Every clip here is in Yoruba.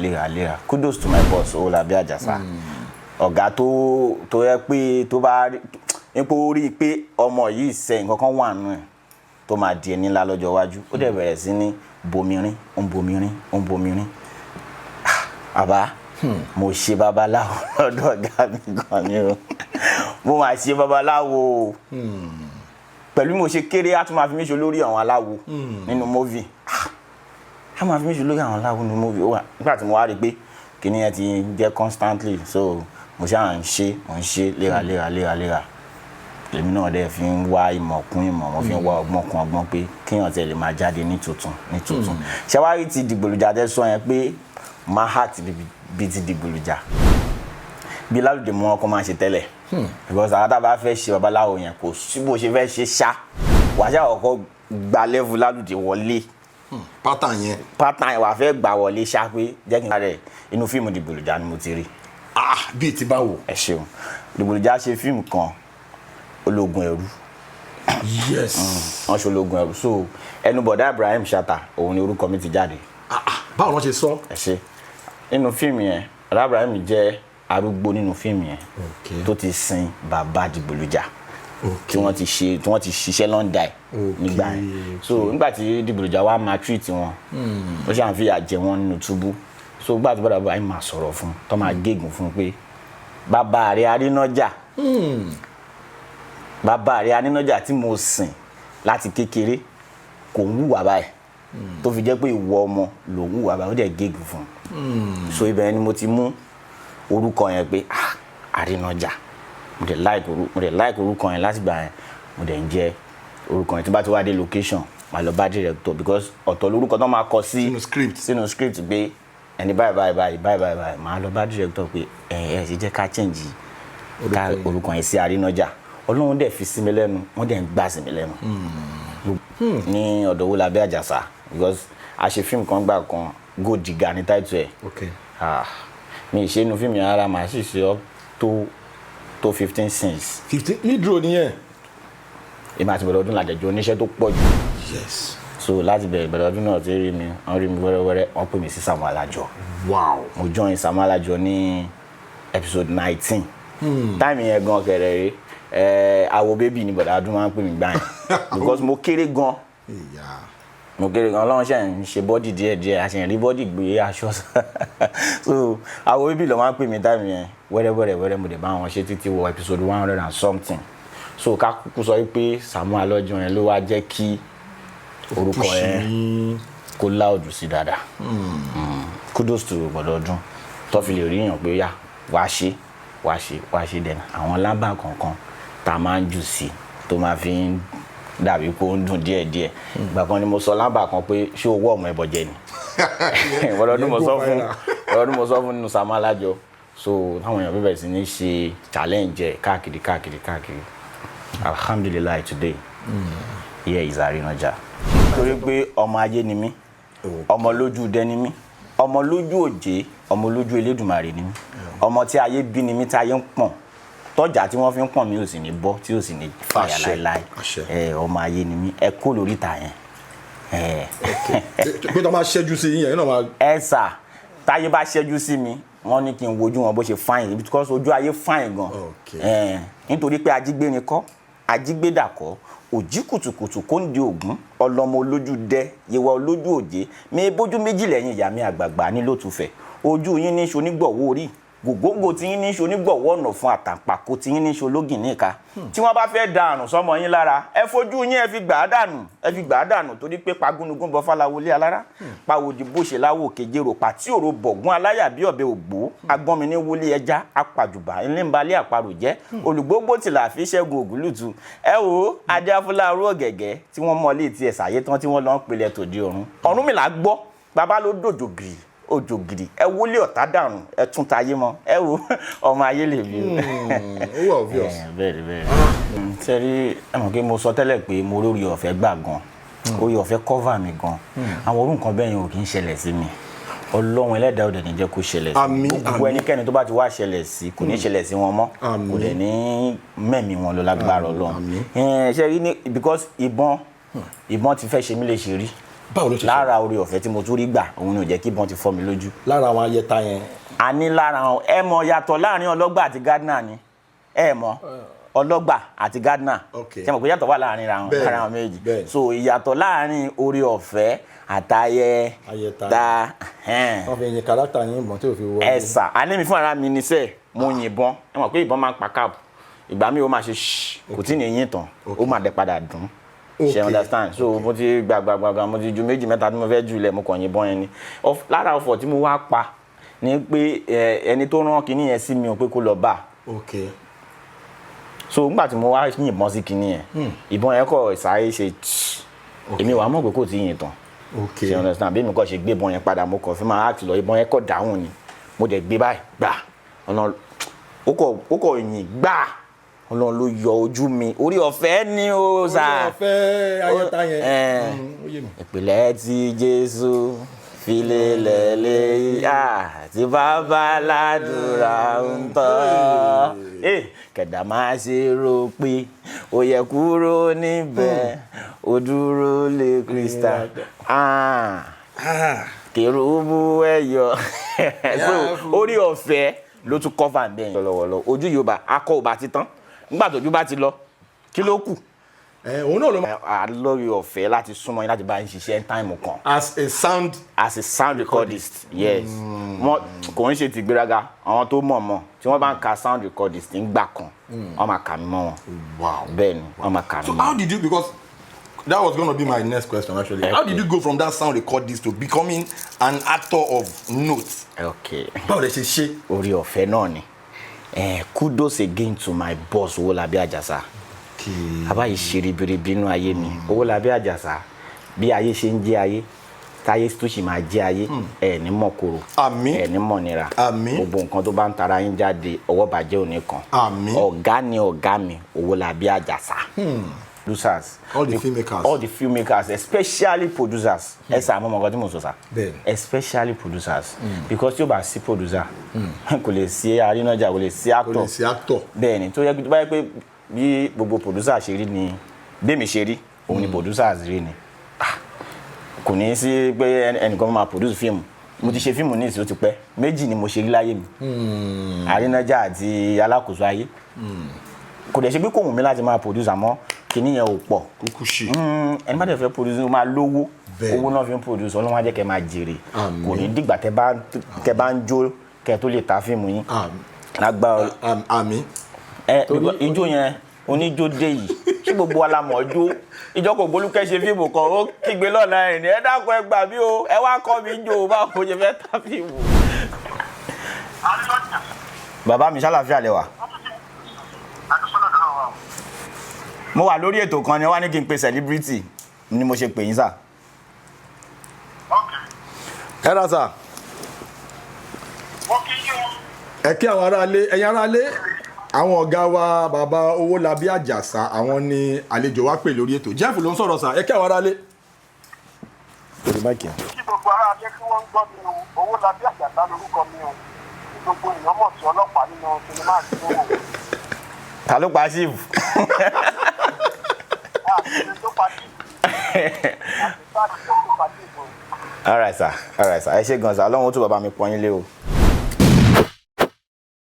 léraléra. Kudos to my boss Olabi Ajasa. Ọ̀gá tó yẹ pé tó bá nípo rí pé ọmọ yìí ṣe nǹkan kan wà nù ẹ̀ tó máa di ẹni ńlá lọ́jọ́ iwájú. Ó dẹ̀ bẹ̀rẹ̀ sí ní bomirin, ó ń bomirin. Àbá mo ṣe babaláwo lọ́dọ̀ ọ̀gá mi gan ni o. Mo máa ṣe babaláwo o. Pẹ̀lú mo ṣe kéré á tún máa fi mí ṣe olórí àwọn aláwo nínú movie. Á máa fi mí ṣe olórí àwọn aláwo nínú movie. Nígbà tí mo wá rí pé kíní yẹn ti jẹ́ constantly, so mo ṣáà ń ṣe léraléra. Èmi náà dẹ̀ fi ń wá ìmọ̀ kún ìmọ̀, mo fi ń wá ọgbọ́n kún ọgbọ́n pé kíyàn tẹ̀ lè máa jáde ní tuntun. Ṣé wá rí ti dìgbòlùjà tẹ́ sọ yẹn pé máa heart bí ti dìgbòlùjà. Bí Lálùdé mú wọn kọ́ máa ṣe tẹ́lẹ̀. Because àwọn tá a bá fẹ́ ṣe babaláwo yẹn kò sí bó ṣe fẹ́ ṣe ṣá. Wàá ṣáà kọ́kọ́ gba level Lálùdé wọlé. Pattern yẹn wàá fẹ́ gbà wọlé ṣá pé jẹ́ kí n rẹ̀ inú fíìmù dìgbòlùjà ni mo ti rí. Bí ti bá wò. Ẹ ṣeun. Dìgbòlùjà ṣe fíìmù kan ológun ẹrú. Yes. Wọ́n ṣe ológun ẹrú. So ẹnu bọ̀dá Ibrahim Shatta òun ni orúkọ mi ti jáde. Báwo wọ́n ṣe sọ? Ẹ ṣe. Nínú fíìmù yẹn bọ̀dá Ibrahim jẹ́ arúgbó nínú fíìmù yẹn tó ti sin bàbá dìgbòlùjà tí wọ́n ti ṣiṣẹ́ lọ́ndà ẹ̀ nígbà yẹn. So nígbà tí dìgbòlùjà wá máa treat wọn ó ṣàn fi àjẹ wọn nínú túbú. So nígbà tí bọ̀dá Ibrahim máa sọ̀rọ̀ fún tó máa gégùn fún pé bàbá rẹ̀ Arinaja bàbá rẹ̀ Arinaja tí mo sìn láti kékeré kò ń hùwà báyìí tó fi jẹ́ pé ìwọ ọmọ ló ń hùwà báyìí ó dẹ̀ gégùn fún. So ibẹ̀ ni mo ti mú orúkọ yẹn pé Arinaja mo dẹ̀ like orúkọ yẹn láti gbà yẹn mo dẹ̀ ń jẹ́ orúkọ yẹn tí bá ti wá dé location màá lọ bá director because ọ̀tọ̀ lórúkọ tó máa kọ sí sínú script pé ẹni báyìí màá lọ bá director pé ẹ ṣe jẹ́ ká change ká orúkọ yẹn sí Arinaja. Ọlọ́run dẹ̀ fi sí mi lẹ́nu wọ́n dẹ̀ ń gbà sí mi lẹ́nu ní ọ̀dọ̀ Olabi Ajasa because a ṣe fíìmù kan gbà kan Gold Digger ní title ẹ̀. Mi ṣe inú fíìmù yẹn ara màá sì ṣe up tó 15 scenes. 15 midro nìyẹn. Èmi àti bẹ̀rẹ̀ ọdún làjẹjọ oníṣẹ́ tó pọ̀ jù. Yes. So láti bẹ̀rẹ̀ ọdún náà ti rí mi wọ́n rí mi wẹ́rẹ́wẹ́rẹ́ wọ́n pè mí sí Samuel Alajọ. Wow. Mo join Samuel Alajọ ní episode 19. Táìmì yẹn gan kẹrẹ rí àwọ̀ bébì ni bọ̀dá ọdún máa ń pè mí gbà yẹn because mo kéré gan. Ọlọ́run ṣe ń ṣe bọ́dì díẹ̀díẹ̀ a ṣe ń rí bọ́dì gbé aṣọ so àwọ̀ bébì ló máa ń pè mí táìmì yẹn wẹ́rẹ́ mo dẹ̀ bá wọn ṣe títí wọ episode 100 and something. So ká kúkú sọ pé Samuel Alajọ yẹn ló wá jẹ́ kí orúkọ yẹn kó láòdù sí dáadáa. Kudos to bọ̀dọ̀ ọdún tó fi lè rí yàn pé yá wá ṣe dẹ̀nà àwọn lábà kankan tá a máa ń jù sí tó máa fi ń dàbí kó ń dùn díẹ̀díẹ̀. Ìgbà kan ni mo sọ lábà kan pé ṣé owó ọmọ ẹbọ jẹ ni ọdún mo sọ fún nínú Samuel Alajọ. So táwọn èèyàn bẹ̀rẹ̀ sí ní ṣe challenge káàkiri alhamdulillah today here is Arinaja. Torí pé ọmọ ayé ni mí ọmọ lójú dẹ ni mí ọmọ lójú òjé ọmọ lójú Elédùmarè ni mí ọmọ tí ayé bí ni mí tí ayé ń pọ̀n tọ́jà tí wọ́n fi ń pọ̀n mí ò sì ní bọ́ tí ò sì ní fàyà láéláé ọmọ ayé ni mí ẹ kó lórí ìta yẹn. Pé tó máa ṣẹ́jú sí yín yẹn náà máa. Ẹ sà táyé bá ṣẹ́jú sí mi wọ́n ní kí n wojú wọn bó ṣe fáyìn because ojú ayé fáyìn gan. Nítorí pé ajígbérin kọ́ ajígbédà kọ́ òjì kùtùkùtù kó ń di ògún ọlọmọ olójú dẹ yẹwà olójú òjé mi bójú méjì lẹ́yìn ìyá mi àgbààgbà nílòtúfẹ̀ ojú yín ní ṣonígbọ̀wọ́ orí gògóńgò tí yín ní ṣonígbọ̀wọ́ ọ̀nà fún àtàǹpàkò tí yín ní ṣológìn níka tí wọ́n bá fẹ́ da àrùn sọmọ yín lára ẹ fojú yín ẹ fi gbà á dànù torí pé pagúnugún bọ fáláwọlé alára pàwòdì bó ṣe láwò kejèrò pàtí òrò bọ̀gún aláyà bí ọ̀bẹ ògbó agbọ́nmi ní wọlé ẹja apàjùbà ńlẹ́ńbalẹ̀ àparò jẹ́ olùgbógbó tìlà fi ṣẹ́gun ògúlùtù ẹ wo adéafúláàrú ọ̀gẹ̀gẹ̀ tí wọ́n mọ ilé tiẹ̀ sàyé tán tí wọ́n lọ ń pelẹ̀ tòde Ọ̀rúnmìlà gbọ́ bàbá ló dòjò gírì òjò gidi ẹ wọlé ọ̀tá dànù ẹ tún tayé mọ́ ẹ wo ọmọ ayé lè bí ó wà obvious. Bẹ́ẹ̀ sẹ́rí ẹ mọ̀ pé mo sọ tẹ́lẹ̀ pé mo lórí ọ̀fẹ́ gbà gan orí ọ̀fẹ́ cover mi gan àwọn orú nǹkan bẹ́ẹ̀ yẹn ò kì í ṣẹlẹ̀ sí mi Ọlọ́run ẹlẹ́dàá ò dẹ̀ ní jẹ́ kó ṣẹlẹ̀ sí gbogbo ẹnikẹ́ni tó bá ti wá ṣẹlẹ̀ sí kò ní ṣẹlẹ̀ sí wọn mọ́ kò dẹ̀ ní mẹ́mí wọn lọ lágbára Ọlọ́run ṣe rí ní because ìbọn ti fẹ́ ṣe mí lè ṣe rí báwo ló ṣe lára orí ọ̀fẹ́ tí mo tún rí gbà òun ni ò jẹ́ kí ìbọn ti fọ́ mi lójú. lára àwọn ayẹta yẹn. a ní lára ẹ mọ̀ yàtọ̀ láàrin ọlọ́gbà àti gardener ni ẹ mọ̀ ọlọ́gbà àti gardener ṣe mọ̀ pé yàtọ̀ wà láàrin àwọn méjì so ìyàtọ̀ láàrin orí ọ̀fẹ́ àtayẹta wọ́n fi yin kárátà yín ìbọn tí ò fi wọ́ ẹ̀sà alẹ́ mi fún ara mi níṣẹ́ mo yìnbọn ẹ mọ̀ pé ìbọn máa ń pa káàbù ìgbà mi ó máa ṣe kò tí ní yín tán ó máa dẹ padà dùn ṣe understand so mo ti gbàgbàgbà mo ti ju méjì mẹ́ta tí mo fẹ́ jù lẹ̀ mo kàn yìnbọn yẹn ni lára ọ̀fọ̀ tí mo wá pa ni pé ẹni tó rán kinní yẹn sí mi ò pé kó lọ bá so nígbà tí mo wá yìnbọn sí kinní yẹn ìbọn yẹn kọ̀ ìsáré ṣe èmi wàá mọ̀ pé kò tí yìn tán ṣe understand bí mi kọ́ ṣe gbé ìbọn yẹn padà mo kàn fi máa act lọ ìbọn yẹn kọ̀ dáhùn ni mo dẹ̀ gbé báyìí gbà ọ̀nà ó kọ̀ yìn gbà Ọlọ́run ló yọ ojú mi orí ọ̀fẹ́ ni ó sà orí ọ̀fẹ́ ayẹta yẹn ìpìlẹ̀ tí Jésù filẹ̀ lẹ́yìn àti bàbá ládùúrà ń tọ́ kẹ̀dá máa ṣe rò pé ó yẹ kúrò níbẹ̀ ó dúró lé Krista kérúbù ẹ̀yọ orí ọ̀fẹ́ ló tún cover bẹ́ẹ̀ lọ́wọ́lọ́wọ́ ojú Yorùbá akọ òbá ti tán nígbà tójú bá ti lọ kí ló kù. òun náà ló máa. lórí ọ̀fẹ́ láti súnmọ́ yín láti bá yín ṣiṣẹ́ táìmù kan. as a sound recordist yes kò ń ṣe ti gbéraga àwọn tó mọ̀ tí wọ́n bá ń ka sound recordist nígbà kan wọ́n máa kà mí mọ́ wọn. bẹ́ẹ̀ ni wọ́n máa kà mí mọ́. so how did you because that was going to be my next question actually. Okay. How did you go from that sound recordist to becoming an actor of note? báwo lẹ ṣe ṣe. orí ọ̀fẹ́ náà ni kudos again to my boss Owolabi Ajasa. Àbáyé ṣe ribiribi inú ayé mi Owolabi Ajasa bí ayé ṣe ń jẹ́ ayé táyé tó sì máa jẹ́ ayé ẹ̀ ní mọ̀kòrò ẹ̀ ní mọ̀nira gbogbo nǹkan tó bá ń tara yín jáde ọwọ́ bàjẹ́ òní kan ọ̀gá ni ọ̀gá mi Owolabi Ajasa. Producers, all the filmmakers, especially producers. Esa mo mo mo so sa. Especially producers because tí ó bá sí producer kò lè sí Arinaja kò lè sí actor. Bẹ́ẹ̀ ni tó yẹ bá yẹ pé bí gbogbo producer ṣe rí ni bí mi ṣe rí òun ni producers rí ni. Kò ní sí pé ẹnìkan máa produce film. Mo ti ṣe fíìmù ní ìsìn ó ti pẹ́. Méjì ni mo ṣe rí láyé mi. Arinaja àti Alákòóso Ayé. Kò dẹ̀ ṣe pé kò wù mí láti máa produce àmọ́ kìíní yẹn ò pọ̀ kúkúṣì ẹni bá dẹ̀ fẹ́ produce ó máa lówó owó náà fi ń produce Ọlọ́run á jẹ́ kẹ́ máa jèrè kò ní dìgbà tẹ́ bá ń jó kẹ́ tó lè ta fíìmù yín lágbára àmín ijó yẹn oníjó dé yìí ṣé gbogbo wa la mọ̀ jó ìjọ kò gbólúkẹ́ ṣe fíìmù kan ó kígbe lọ́nà ẹ̀rìn ẹ dákun ẹ gbà mí o ẹ wá kọ́ mi jó báwo kò ṣe fẹ́ ta fíìmù. Bàbá mi ṣàlàáfíà lẹ wà. Mo wà lórí ètò kan ni wọ́n ní kí n pe celebrity ni mo ṣe pè yín sà. ẹ ra sà. ẹ kí àwọn aráalé ẹ̀yin aráalé àwọn ọ̀gá wa bàbá Owolabi Ajasa àwọn ni àlejò wa pè lórí ètò Jeff ló ń sọ̀rọ̀ sà ẹ kí àwọn aráalé. kí gbogbo aráalé kí wọ́n ń gbọ́ mi o Owolabi Ajasa lórúkọ mi o gbogbo èèyàn mọ̀ sí ọlọ́pàá nínú sinimá àdúgbò. Ta ló pa síìfù? All right sir ẹ ṣé gan sir Ọlọ́run ó tún bàbá mi pọ́n yín lé o.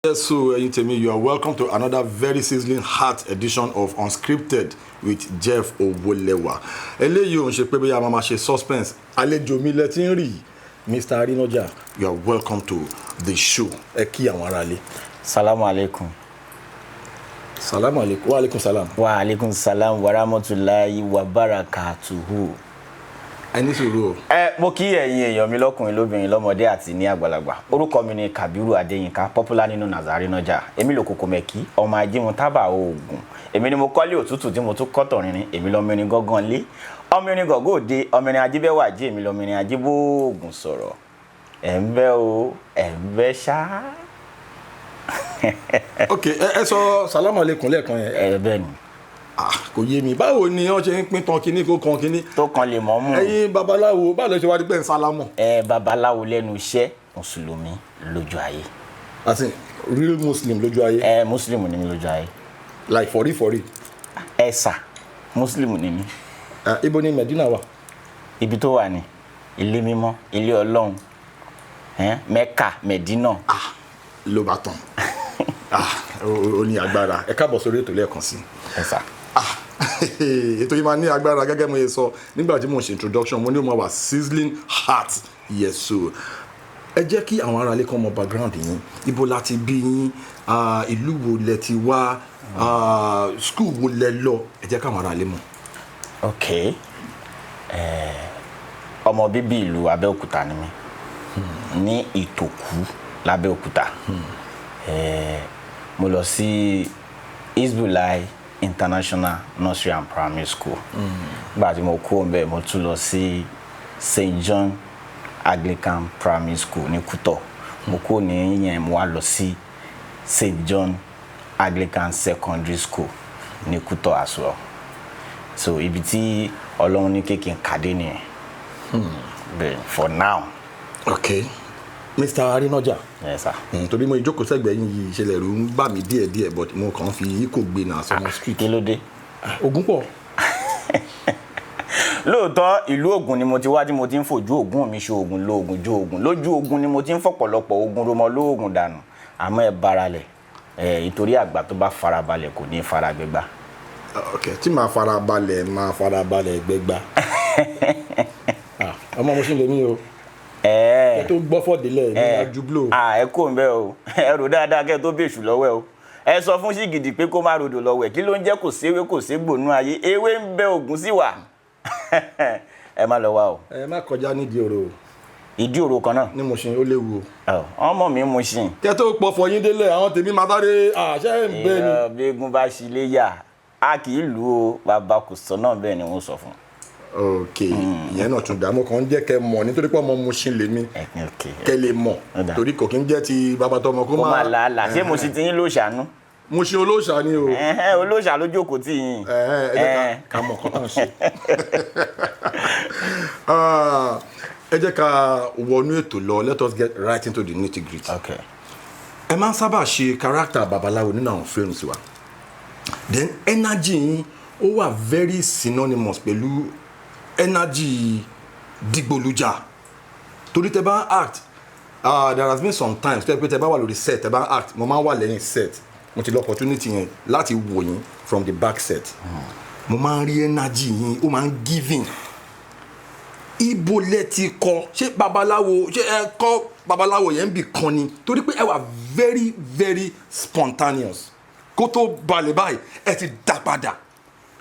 Yes, so you are welcome to another very sizzling hot edition of Unscripted with Jeff Owolewa. Eléyìí ò ń ṣe pé bóyá máa ṣe suspense àlejò mi lẹ ti ń rí Mr. Arinaja. You are welcome to the show. Ẹ kí àwọn aráalé. Salamu alaikum. Salamu alaikum. Wa alaikum salam. Wa alaikum salam wa rahmatulahi wa barakatuhu. Ẹni sùúrù o. Mo kí ẹ̀yin èèyàn mi lọ́kùnrin lóbìnrin lọ́mọdé àti ní àgbàlagbà. Orúkọ mi ni Kabiru Adéyínká, popular nínú Arinaja. Èmi lòkòkò mẹ́kì, ọmọ ajímu tábà oògùn. Èmi ni mo kọ́lé òtútù tí mo tún kọ́tọ̀ rinrin. Èmi lọ́mọ irin gángan lé. Ọmọ irin gọ̀gọ́ òde, ọmọ irin ajíbẹ́wà jí, èmi lọ́mọ irin ajíbóògùn sọ̀rọ̀. Ẹ̀ ń bẹ́ o, ẹ̀ ń bẹ́ ṣá. Okay, ẹ sọ salamu alaikum lẹ́ẹ̀kan yẹn. Bẹ́ẹ̀ ni. Kò yé mi báwo ni wọ́n ṣe ń pín tán kíní kó kan kíní. Tó kan lè mọ̀ mú. Ẹ̀yin babaláwo báwo ló ṣe wá di pé ń sálámọ̀. Babaláwo lẹ́nu iṣẹ́, mùsùlùmí lójú ayé. As in real Muslim lójú ayé. Muslim ni mi lójú ayé. Like for real. Sà, Muslim ni mi. Ibo ni Medina wà. ibi tó wà ní ilé mímọ́ ilé Ọlọ́run Mẹ́kà Mẹ́dínà. Ló bá tán ó ní agbára. Ẹ káàbọ̀ sórí ètò lẹ́ẹ̀kan sí. Ẹ sà. Ètò yìí máa ní agbára gẹ́gẹ́ mo yẹ sọ nígbà tí mo ṣe introduction mo ní mo wà sizzling hot. Yes so ẹ jẹ́ kí àwọn aráalé kan mọ background yín, ibo la ti bí yín, ìlú wo lẹ ti wá, school wo lẹ lọ, ẹ jẹ́ káwọn aráalé mọ̀. Ok, ọmọ bíbí ìlú Abẹ́òkúta ni mí, ní Ìtòkú l'Abẹ́òkúta. Mo lọ sí Isbulai International Nursery and Primary School. Nígbà tí mo kúrò ńbẹ̀ mo tún lọ sí St. John Anglican Primary School ní Kútọ̀. Mo kúrò ní yẹn mo wá lọ sí St. John Anglican Secondary School ní Kútọ̀ as well. So ibi tí Ọlọ́run ní kékin kàdé nìyẹn. For now. Okay. Mr. Arinaja. Yes sir. Torí mo ìjókòó sẹ́gbẹ̀ẹ́ yín yìí ìṣẹ̀lẹ̀ rú ń bà mí díẹ̀díẹ̀ but mo kàn fi kò gbé náà sọmọ street. Kí ló dé? Ògùn pọ̀. Lóòótọ́ ìlú Ògùn ni mo ti wá tí mo ti ń fojú Ògùn mi ṣe Ògùn lóògùn jó Ògùn lójú Ògùn ni mo ti ń fọ̀pọ̀lọpọ̀ Ògùn romọ lóògùn dànù àmọ́ ẹ baralẹ̀ ìtorí àgbà tó bá farabalẹ̀ kò ní faragbégbá. Okay, tí máa farabalẹ̀ gbégbá. Ọmọ mo sì lè mí o. Ẹ tó gbọ́ fọ́dílẹ̀ ní ajúblò. Ẹ kò ń bẹ́ o ẹ rò dáadáa kẹ́ tó bèṣù lọ́wọ́ ẹ o ẹ sọ fún Ṣìgìdì pé kó má rodò lọ́wọ́ ẹ kí ló ń jẹ́ kò séwé kò ségbònú ayé ewé ń bẹ Ògùn sí wà ẹ má lọ wá o. Ẹ má kọjá nídìí òrò. Ìdí òrò kan náà. Ní Mùṣín ó léwu o. Ọmọ mi Mùṣín. Kẹ́ tó pọ̀ fọyín délẹ̀ àwọn tèmi máa sáré àṣẹ ń gbé ni. Bí egun bá ṣe lé yà á kì í lù ó bàbá kò sọ náà bẹ́ẹ̀ ni wọ́n sọ fún. Ok, ìyẹn náà tún dààmú kan jẹ́ kẹ́ mọ̀ nítorí pé ọmọ Mùṣín lèmi kẹ́ lè mọ̀ torí kò kí ń jẹ́ ti bàbá tọmọ kó máa làálà ṣé Mùṣín ti yín ló ṣàánú. Mùṣín olóòṣà ni o. Olóòṣà ló jókòó tì yín. ẹ jẹ́ ká mọ̀ kọ́ tán ṣe. Ẹ jẹ́ ká wọnú ètò lọ, let us get right into the nitty-gritty. Okay. Ẹ máa ń sábà ṣe character babaláwo nínú àwọn films wa then energy yín ó wà very synonymous pẹ̀lú energy dìgbòlújà torí tẹ́ bá act there has been some times tẹ́ pé tẹ́ bá wà lórí set tẹ́ bá act mo máa ń wà lẹ́yìn set mo ti lọ opportunity yẹn láti wò yín from the back set mo máa ń rí energy yín ó máa ń giving. Ibo lẹ ti kọ́ ṣé babaláwo ṣé ẹ kọ́ babaláwo yẹn bì kan ni torí pé ẹ wà very very spontaneous kó tó balẹ̀ báyìí ẹ ti dá padà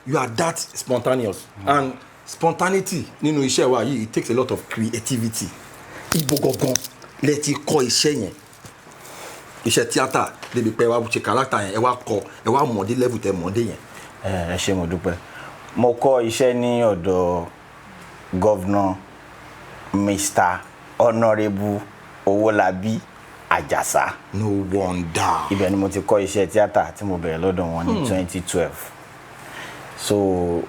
you are that spontaneous and spontaneity nínú iṣẹ́ wa yìí it takes a lot of creativity. Ibo gangan lẹ ti kọ́ iṣẹ́ yẹn iṣẹ́ tíátà débi pé ẹ wá ṣe character yẹn ẹ wá kọ́ ẹ wá mọ̀ọ́dé level tẹ mọ̀ọ́dé yẹn. Ẹ ṣé mo dúpẹ́ mo kọ́ iṣẹ́ ní ọ̀dọ̀ Governor Mr. Honourable Owolabi Ajasa. No wonder. Ibẹ̀ ni mo ti kọ́ iṣẹ́ tíátà tí mo bẹ̀rẹ̀ lọ́dọ̀ wọn ní 2012. So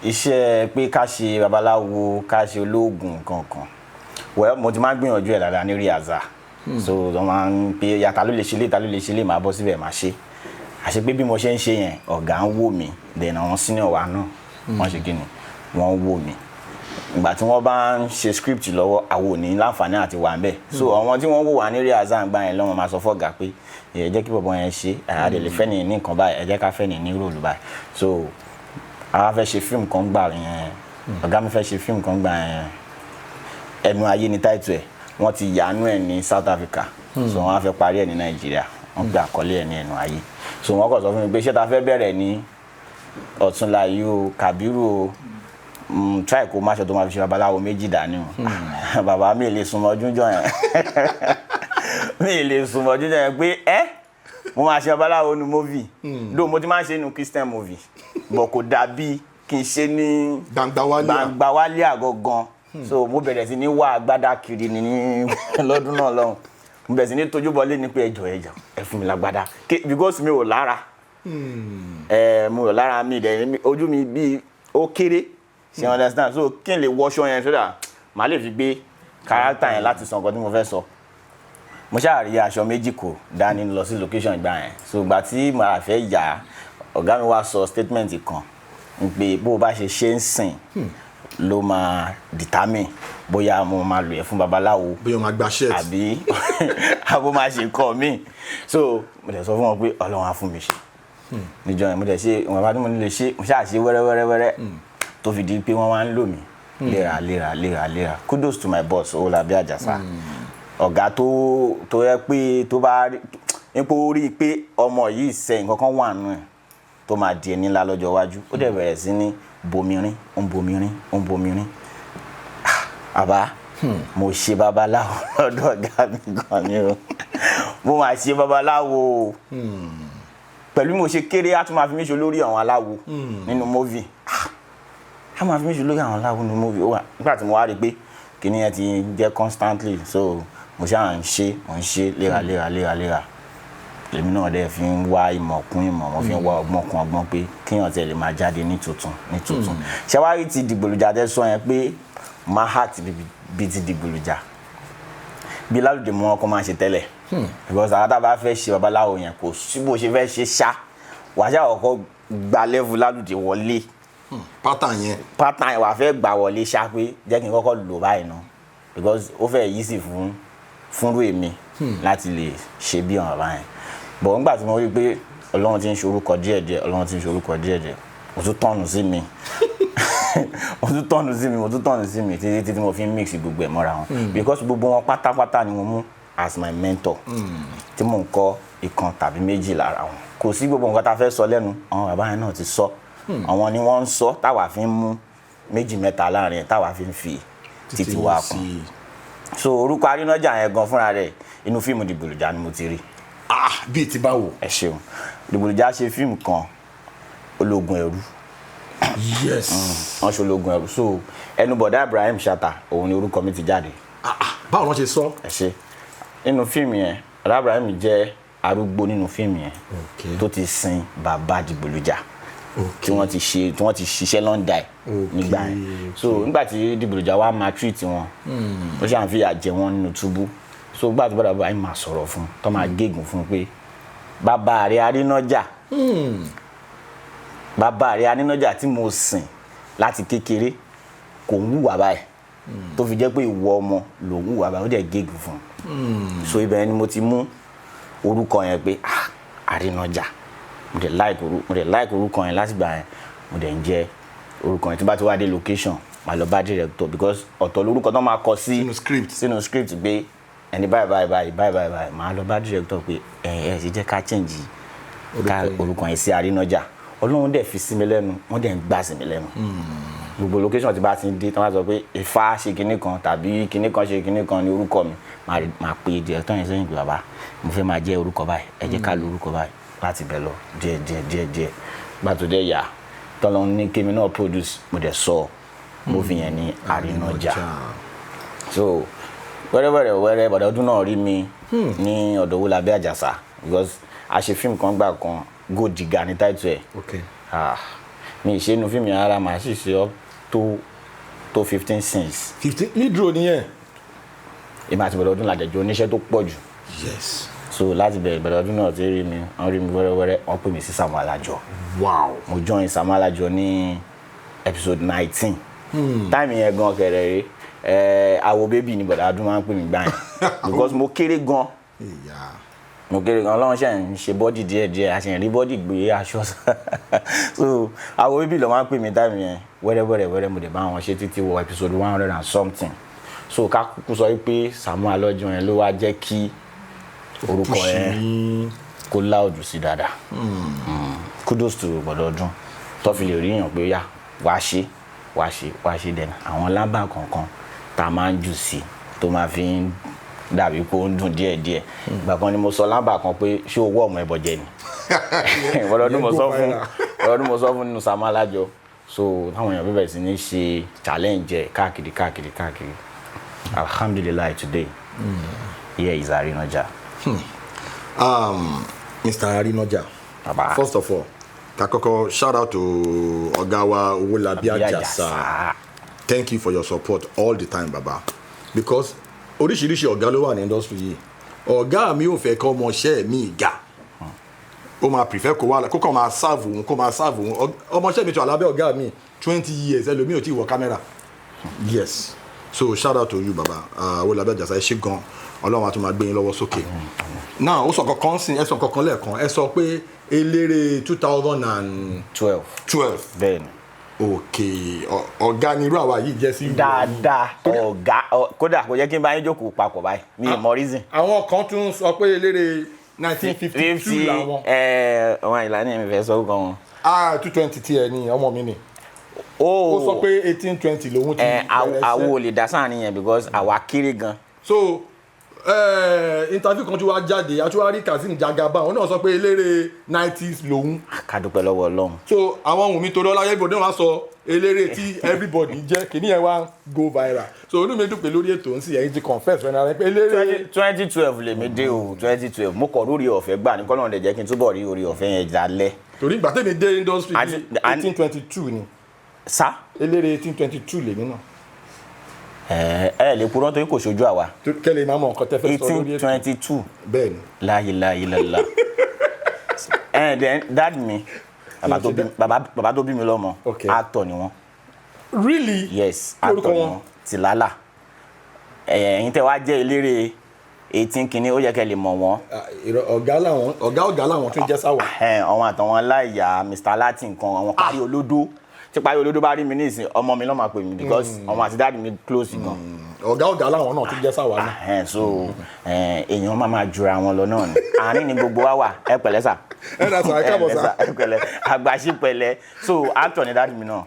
iṣẹ́ pé ká ṣe babaláwo ká ṣe olóògùn kankan well mo ti máa ń gbìyànjú ẹ̀ dáadáa ní rí àzà. So wọ́n máa ń pe yàtà ló lè ṣe lé ta ló lè ṣe lé máa bọ́ síbẹ̀ máa ṣe àṣẹ pé bí mo ṣe ń ṣe yẹn ọ̀gá ń wò mí then àwọn senior wa náà wọ́n ṣe kí ni wọ́n wò mí ìgbà tí wọ́n bá ń ṣe script lọ́wọ́ àwọn ò ní láǹfààní àti wà ń bẹ̀ so àwọn tí wọ́n wò wá ní rí àzá ń gbà yẹn lọ́wọ́ máa sọ fọ́gà pé ẹ jẹ́ kí bọ̀bọ̀ yẹn ṣe àdèlè fẹ́ ní nǹkan báyìí ẹ jẹ́ ká fẹ́ ní róòlù báyìí so àwa fẹ́ ṣe fíìmù kan gbà yẹn ọ̀gá mi fẹ́ ṣe fíìmù kan gbà yẹn Ẹnu Ayé ni táìtù ẹ̀ wọ́n ti yàánú ẹ̀ ní South Africa so wọ́n á fẹ́ parí ẹ̀ ní Nàìjíríà wọ́n gbé àkọlé ẹ̀ ní Ẹnu Ayé so wọ́n kọ̀ sọ fún mi pé ṣé ta fẹ́ bẹ̀rẹ̀ ní ọ̀túnla yìí o Kàbírù o try kó máṣọ tó máa fi ṣe babaláwo méjì dání o bàbá mi lè súnmọ́ ọdún jọ yẹn mi lè súnmọ́ ọdún jọ yẹn pé mo máa ṣe babaláwo nu movie lóò mo ti máa ń ṣe nu Christian movie bọ̀ kò dàbí kí n ṣe ní gbangba wálé àgọ́ gan so mo bẹ̀rẹ̀ sí ní wá agbádá kiri ní lọ́dún náà lọ́hùn mo bẹ̀rẹ̀ sí ní tójú bọlé ní pé ẹjọ́ ẹ fún mi lágbádá because mi ò lára mo ò lára mi dẹ̀ ojú mi bí ó kéré ṣe understand so kí n lè wọṣọ yẹn so that màá lè fi gbé character yẹn láti sọ nǹkan tí mo fẹ́ sọ mo ṣáà rí aṣọ méjì kò dání lọ sí location ìgbà yẹn so ìgbà tí màá fẹ́ yà ọ̀gá mi wá sọ statement kan pé bó o bá ṣe ń sìn ló máa determine bóyá mo máa lò ẹ fún babaláwo bóyá máa gba shirt àbí àbó máa ṣe nǹkan mi so mo dẹ̀ sọ fún wọn pé Ọlọ́run á fún mi ṣe níjọ́ yẹn mo dẹ̀ ṣe ìwọ̀n bá tí mo lè ṣe mo ṣáà ṣe wẹ́rẹ́wẹ́rẹ́ tó fi di pé wọ́n wá ń lò mí léra kudos to my boss Olabi Ajasa ọ̀gá tó yẹ pé tó bá nípò rí pé ọmọ yìí ṣe nǹkan kan wà nù ẹ̀ tó máa di ẹni ńlá lọ́jọ́ iwájú ó dẹ̀ bẹ̀rẹ̀ sí ní bomirin ó ń bomirin àbá mo ṣe babaláwo lọ́dọ̀ ọ̀gá mi gan ni o mo máa ṣe babaláwo pẹ̀lú mo ṣe kéré á tún máa fi mí ṣe olórí àwọn aláwo nínú móvì á máa fi mí ṣe olórí àwọn aláwo nínú móvì ó wà nígbà tí mo wá rí i pé kíní yẹn ti jẹ́ constantly so mo ṣáà ń ṣe léraléra èmi náà dẹ̀ fi ń wá ìmọ̀ kún ìmọ̀ mo fi ń wá ọgbọ́n kún ọgbọ́n pé kíyàn tẹ̀ lè máa jáde ní tuntun ṣẹ́wárí ti dìgbòlùjà tẹ́ sọ yẹn pé máa heart bíi ti dìgbòlùjà bí lálùdè mú wọn kọ́ máa ṣe tẹ́lẹ̀ because àwọn tá a bá fẹ́ ṣe babaláwo yẹn kò sí bó ṣe fẹ́ ṣe ṣá wàá ṣáà kọ́kọ́ gba level lálùdè wọlé pattern yẹn wàá fẹ́ gbà wọlé ṣá pé jẹ́ kí n kọ́kọ́ lò báyìí náà because ó fẹ́ yí sí fúnrú èmi láti lè ṣe bí ọ̀rọ̀ báyìí bọ̀ nígbà tí mo rí pé Ọlọ́run ti ń ṣe orúkọ díẹ̀díẹ̀ ó tún tọ̀nù sí mi mo tún tọ̀nù sí mi títí mo fi ń mix gbogbo ẹ̀ mọ́ra wọn because gbogbo wọn pátápátá ni mo mú as my mentor tí mò ń kọ́ ìkan tàbí méjì lára wọn kò sí gbogbo nǹkan tá a fẹ́ sọ lẹ́nu àwọn bàbá yẹn náà ti sọ àwọn ni wọ́n ń sọ táwa fi ń mú méjì mẹ́ta láàrin ẹ̀ táwa fi ń fi títí wá kún so orúkọ Arinaja yẹn gan fúnra rẹ̀ inú fíìmù Dìgbòlùjà ni mo ti rí bíi ti báwo. ẹ ṣeun Dìgbòlùjà ṣe fíìmù kan ológun ẹrú yes wọ́n ṣe ológun ẹrú so ẹnu bọ̀dá Ibrahim Shatta òun ni orúkọ mi ti jáde báwo wọ́n ṣe sọ. ẹ ṣe nínú fíìmù yẹn bọ̀dá Ibrahim jẹ́ arúgbó nínú fíìmù yẹn tó ti sin bàbá Dìgbòlùjà tí wọ́n ti ṣiṣẹ́ lọ́ndà ẹ̀ nígbà yẹn so nígbà tí Dìgbòlùjà wá máa treat wọn ó ṣàn fìyà jẹ wọn nínú túbú so gbà tó bọ̀dá Ibrahim máa sọ̀rọ̀ fún tó máa gégùn fún pé bàbá rẹ̀ Arinaja tí mo sìn láti kékeré kò ń hùwà báyìí tó fi jẹ́ pé ìwọ ọmọ ló ń hùwà báyìí ó dẹ̀ gégùn fún so ibẹ̀ ni mo ti mú orúkọ yẹn pé Arinaja mo dẹ̀ like orúkọ yẹn láti gbà yẹn mo dẹ̀ ń jẹ́ orúkọ yẹn tí bá ti wá dé location màá lọ bá director because ọ̀tọ̀ lórúkọ tó máa kọ sí sínú script pé ẹni báyìí màá lọ bá director pé ẹ ṣe jẹ́ ká change ká orúkọ yẹn sí Arinaja Ọlọ́run dẹ̀ fi sí mi lẹ́nu wọ́n dẹ̀ ń gbà sí mi lẹ́nu gbogbo location tí bá ti ń dé tí wọ́n bá sọ pé Ifá ṣe kinní kan tàbí kinní kan ṣe kinní kan ní orúkọ mi máa pe director yẹn sẹ́yìn pé bàbá mo fẹ́ máa jẹ́ orúkọ báyìí ẹ jẹ́ ká lo orúkọ báyìí láti bẹ̀ lọ díẹ̀ gbà tó dẹ̀ yà tọ́lọ́ ní kémi náà produce mo dẹ̀ sọ movie yẹn ní Arinaja so wẹ́rẹ́ bọ̀dọ̀ ọdún náà rí mi ní ọ̀dọ̀ Olabi Ajasa because a ṣe fíìmù kan gbà kan Go Digger ní táìtù ẹ̀ mi ì ṣe inú fíìmù yẹn ara màá sì ṣe ọ́ tó 15 scenes. 15 nídúró nìyẹn. èmi àti bọ̀dọ̀ ọdún làjẹjọ oníṣẹ́ tó pọ̀ jù. yes. so láti bẹ̀rẹ̀ bọ̀dọ̀ ọdún náà ti rí mi wọ́n rí mi wẹ́rẹ́wẹ́rẹ́ wọ́n pè mí sí Sàámú Alájọ. wow. mo join Sàámú Alájọ ní episode 19. táìmù yẹn gan kẹrẹ rẹ àwọ̀ bébì ni bọ̀dọ̀ ọdún máa ń pè mí gbà yẹn because mo kéré gan. Ọlọ́run ṣe ń ṣe bọ́dì díẹ̀díẹ̀ a ṣe ń rí bọ́dì gbé aṣọ so àwọn bíbí lọ máa ń pè mí táìmù yẹn wẹ́rẹ́ mo dẹ̀ bá wọn ṣe títí wọ episode 100 and something so ká kúkú sọ wípé Sàámú Alájọ yẹn ló wá jẹ́ kí orúkọ yẹn kó láòdù sí dáadáa kudos to gbọ́dọ̀ ọdún tó fi lè rí yàn pé yá wá ṣe dẹ̀nà àwọn lábà kọ̀ọ̀kan tá a máa ń jù sí tó máa fi ń dàbí pé ó ń dùn díẹ̀díẹ̀ ìgbà kan ni mo sọ lábà kan pé ṣé owó ọmọ ẹbọ jẹ ni ọdún mo sọ fún nínú Sàámú Alájọ so táwọn èèyàn bẹ̀rẹ̀ sí ní ṣe challenge káàkiri alhamdulillah today here is Arinaja. Mr. Arinaja, first of all kakoko shout out to ọ̀gá wa Olabi Ajasa. Thank you for your support all the time baba because oríṣiríṣi ọ̀gá ló wà ní industry yìí ọ̀gá mi ò fẹ́ kọ́ ọmọọṣẹ́ mi ìgà ó máa prefer kó wà kó kàn máa serve òun ọmọọṣẹ́ mi tó alábẹ́ ọ̀gá mi 20 years ẹlòmíì ò tí ì wọ kámẹ́rà yes so shout out to you baba Owolabi Ajasa ẹ ṣé gan Ọlọ́run á tún máa gbé yín lọ́wọ́ sókè now ó sọ kankan sí ẹ sọ kankan lẹ́ẹ̀kan ẹ sọ pé eléré 2012 bẹ́ẹ̀ni okay ọ̀gá ni irú àwa yìí jẹ́ sí dáadáa ọ̀gá kódà kò yẹ kí n bá yín jókòó papọ̀ báyìí mi ì mọ reason. àwọn kan tún sọ pé eléré 1952 làwọn ọmọ ìlànà mi fẹ́ sọ gan wọn. 220 tiẹ̀ ni ọmọ mi ni ó sọ pé 1820 lòun ti bẹ̀rẹ̀ ṣe. àwo ò lè dá sáà nìyẹn because àwa kéré gan. so interview kan tí wàá jáde àtúwárí Kazeem Jagaba òun náà sọ pé eléré 90s lòun. ká dúpẹ́ lọ́wọ́ Ọlọ́run. so àwọn Wùnmí torí ọláyé ibodè wọn sọ eléré tí everybody jẹ́ kìíní yẹn wá go viral so onú mi dúpẹ́ lórí ètò nsì ẹ̀yin ti confess fẹ́ẹ́ náà pé eléré. 2012 lèmi dé o 2012 mo kọ̀ lórí ọ̀fẹ́ gbà ní kọ́nà ọ̀dẹ̀ jẹ́ kí n túbọ̀ rí orí ọ̀fẹ́ yẹn jalẹ̀. torí ìgbà tèmi dé industry 1822 ni sá. eléré 1822 lèmi náà. ẹ lè purọ́ torí kò ṣojú àwa. kẹ́lẹ́ máa mọ nǹkan tẹ́ fẹ́ sọ lórí ètò 1822. bẹ́ẹ̀ni. La ilaha illallah. Then dad mi bàbá tó bí mi lọ́mọ actor ni wọ́n. really. yes actor ni wọ́n Tìlálà. ẹ̀yin tẹ́ wá jẹ́ eléré 18 kìíní ó yẹ kẹ́ lè mọ̀ wọ́n. ọ̀gá làwọn tún jẹ́ sáwà. àwọn àtàwọn aláìyá Mr. Latin kan àwọn parí olódó tí parí olódó bá rí mi ní ìsìn ọmọ mi ló máa pè mí because ọmọ àti dáàdì mi close gan. ọ̀gá làwọn náà tún jẹ́ sáwà náà. so èèyàn máa jura wọn lọ náà ni àárín ni gbogbo wa wà ẹ pẹ̀lẹ́ sà. ẹ dà sà ẹ káàbọ̀ sà. ẹ pẹ̀lẹ́ àgbàṣí pẹ̀lẹ́ so actor ni dáàdì mi náà.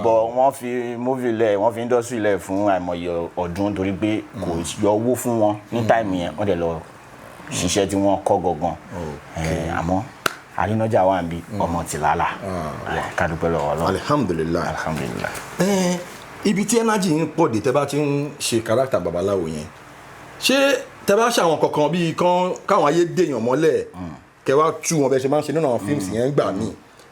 bọ̀ wọ́n fi movie lẹ̀ wọ́n fi industry lẹ̀ fún àìmọye ọdún torí pé kò yọ owó fún wọn ní táìmù yẹn wọ́n dẹ̀ lọ ṣiṣẹ́ tí wọ́n kọ́ gangan àmọ́ Arinaja wà ń bí ọmọ Tìlálà ká dúpẹ́ lọ́wọ́ Ọlọ́run. alhamdulilayi alhamdulilayi. ibi tí energy yín pọ̀ dé tẹ́ bá ti ń ṣe kárátà babaláwo yẹn ṣé tẹ́ bá ṣe àwọn kankan bíi káwọn ayé dèèyàn mọ́lẹ̀ kẹ́ wá tú wọn bẹ́ẹ̀ ṣe máa ń ṣe nínú àwọn fíìmù yẹn gbà míì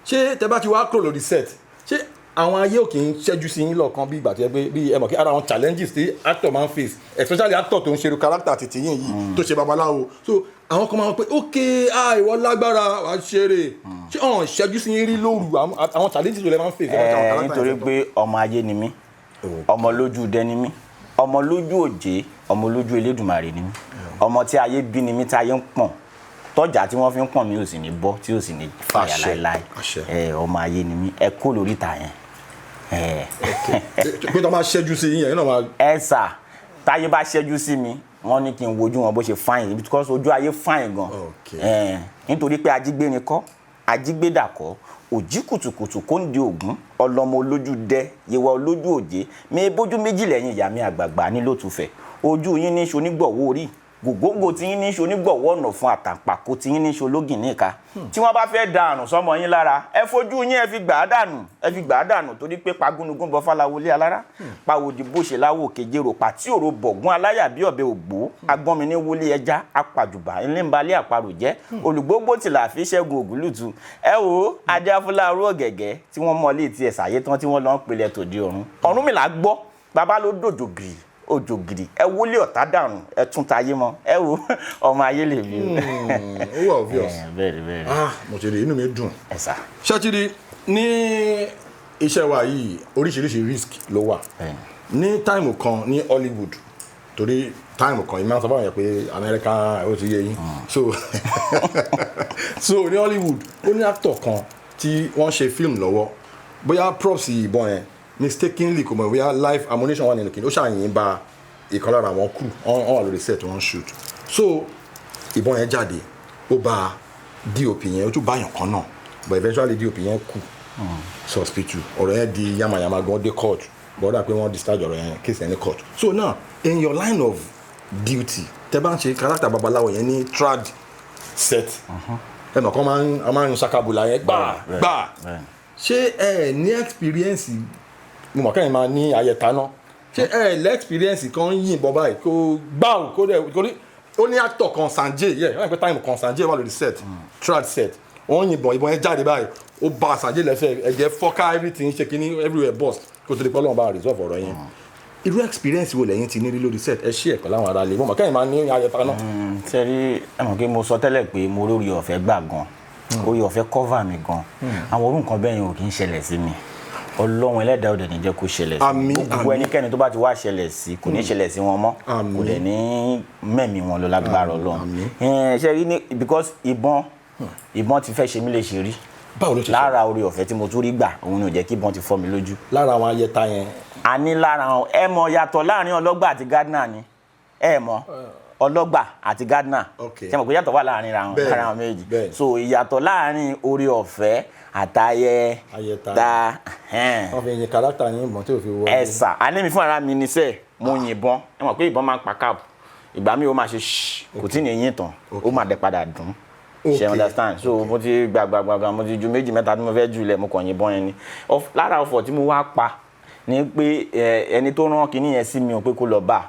ṣé tẹ́ bá ti wá kúrò lórí set ṣé àwọn ayé ò kì í ṣẹ́jú sí yín lọ́ọ̀kan bí ìgbà tí ẹ gbé bí ẹ mọ̀ kí ara àwọn challenges tí actor máa ń face especially actor tó ń ṣerú character tètè yín yìí tó ṣe babaláwo so àwọn kan máa ń pè ok ìwọ lágbára wàá ṣeré ṣé ọ̀hún ṣẹ́jú sí yín rí lóru àwọn challenges tó lè máa ń face. nítorí pé ọmọ ayé ni mí ọmọ lójú dẹ ni mí ọmọ lójú òjé ọmọ lójú Elédùmarè ni mí ọmọ tí ayé bí ni mí tí ayé ń pọ̀n tọ́jà tí wọ́n fi ń pọ̀n mí ò sì ní bọ́ tí ò sì ní fàyà láéláé ọmọ ayé ni mí ẹ kó lórí ìta yẹn. pé tó máa ṣẹ́jú sí yín yẹn náà máa. ẹ sà táyé bá ṣẹ́jú sí mi wọ́n ní kí n wojú wọn bó ṣe fáìn because ojú ayé fáìn gan nítorí pé ajígbéni kọ́ ajígbédà kọ́ òjì kùtùkùtù kó ń di ògún ọlọmọ olójú dẹ yewa olójú òjé mi bójú méjì lẹ́yìn ìyá mi àgbààgbà nílòtúfẹ̀ ojú yín ní ṣonígbọ̀wọ́ orí gògóńgò tí yín ní ṣonígbọ̀wọ́ ọ̀nà fún àtàǹpàkò tí yín ní ṣológìn níka tí wọ́n bá fẹ́ da àrùn sọmọ yín lára ẹ fojú yín ẹ fi gbà á dànù torí pé pagúnugún bọ fáláwọlé alára pàwòdì bó ṣe láwò kejèrò pàtí òrò bọ̀gún aláyà bí ọ̀bẹ ògbó agbọ́nmi ní wọlé ẹja apàjùbà ńlẹ́ńbalẹ̀ àparò jẹ́ olùgbógbó tìlà fi ṣẹ́gun ògúlùtù ẹ wo adéafúláàrú ọ̀gẹ̀gẹ̀ tí wọ́n mọ̀lé tí ẹ̀ sàyé tán tí wọ́n lọ ń pelẹ̀ tòde ọ̀run Ọ̀rúnmìlà gbọ́ bàbá ló dòjò gírì òjò gidi ẹ wọlé ọ̀tá dànù ẹ tún tayé mọ́ ẹ wo ọmọ ayé lè bí. ó wà obvious. bẹ́ẹ̀ mo ti rí inú mi dùn. ẹ sà. ṣé ní iṣẹ́ wa yìí oríṣiríṣi risk ló wà ní táìmù kan ní Hollywood torí táìmù kan ìmọ̀ àtọ́fà yẹn pé Amẹ́ríkà ó ti yé yín so ní Hollywood ó ní actor kan tí wọ́n ṣe fíìmù lọ́wọ́ bóyá props ìbọn yẹn mistakenly kò mọ̀ bóyá live ammunition wà nínú kìnìún ó ṣàyìn ba ìkan lára àwọn crew wọ́n wà lórí set wọ́n shoot so ìbọn yẹn jáde ó ba DOP yẹn ó tún bá yàn kan náà but eventually DOP yẹn kú sí hospital ọ̀rọ̀ yẹn di yamayama gan dé court bọ́dà pé wọ́n discharge ọ̀rọ̀ yẹn case yẹn ní court so now in your line of duty tẹ́ bá ń ṣe character babaláwo yẹn ní trad set ẹ̀ mọ̀ kọ́ máa ń ṣàkàbùlà yẹn gbà ṣé ẹ ní experience mo mọ̀ kẹ́yìn máa ní ayẹta náà ṣé ẹ lẹ́ experience kan yìnbọn báyìí kó gbáù kó dẹ̀ torí ó ní actor kan Sanjay yẹ wọ́n pẹ́ time kan Sanjay wà lórí set trad set wọ́n yìnbọn ìbọn yẹn jáde báyìí ó bá Sanjay lẹ́sẹ̀ ẹ̀jẹ̀ fọ́ká everything ṣe kínní everywhere burst kó tó di pé Ọlọ́run bá resolve ọ̀rọ̀ yẹn irú experience wo lẹ́yìn ti ní rí lórí set ẹ ṣí ẹ̀kọ́ láwọn ará lè mo mọ̀ kẹ́yìn máa ní ayẹta náà. sẹ́rí ẹ mọ̀ pé mo sọ tẹ́lẹ̀ pé mo lórí ọ̀fẹ́ gbà gan orí ọ̀fẹ́ cover mi gan àwọn orú nǹkan bẹ́ẹ̀ yẹn ò kì í ṣẹlẹ̀ sí mi Ọlọ́run ẹlẹ́dàá òde ní jẹ́ kó ṣẹlẹ̀ sí Àmín, gbogbo ẹnikẹ́ni tó bá ti wá ṣẹlẹ̀ sí kò ní ṣẹlẹ̀ sí wọn mọ́ kò dẹ̀ ní mẹ́mí wọn lọ lágbára Ọlọ́run ṣe rí ní because ìbọn ti fẹ́ ṣe mí lè ṣe rí lára orí ọ̀fẹ́ tí mo tún rí gbà òun ni ò jẹ́ kí ìbọn ti fọ́ mi lójú. lára àwọn ayẹta yẹn. a ní lára àwọn ẹ mọ̀ yàtọ̀ láàrin ọlọ́gbà àti gardener ni ẹ mọ̀ ọlọ́gbà àti gardener ṣe mọ̀ pé yàtọ̀ wà láàrin àwọn méjì so ìyàtọ̀ láàrin orí ọ̀fẹ́ àtayẹ ta wọ́n fi yin kárátà yín ìbọn tí ò fi wọ́ ẹ̀sà anémi fún ara mi níṣẹ́ mo yìnbọn ẹ mọ̀ pé ìbọn máa ń pa káàbù ìgbà mi ó máa ṣe kò tí ní eyín tán ó máa dẹ̀ padà dùn ṣe understand so mo ti gbàgbàgbà mo ti ju méjì mẹ́ta tí mo fẹ́ jù lẹ̀ mo kàn yìnbọn yẹn ni lára ọ̀fọ̀ tí mo wá pa ni pé ẹni tó rán kinní yẹn sí mi ò pé kó lọ bá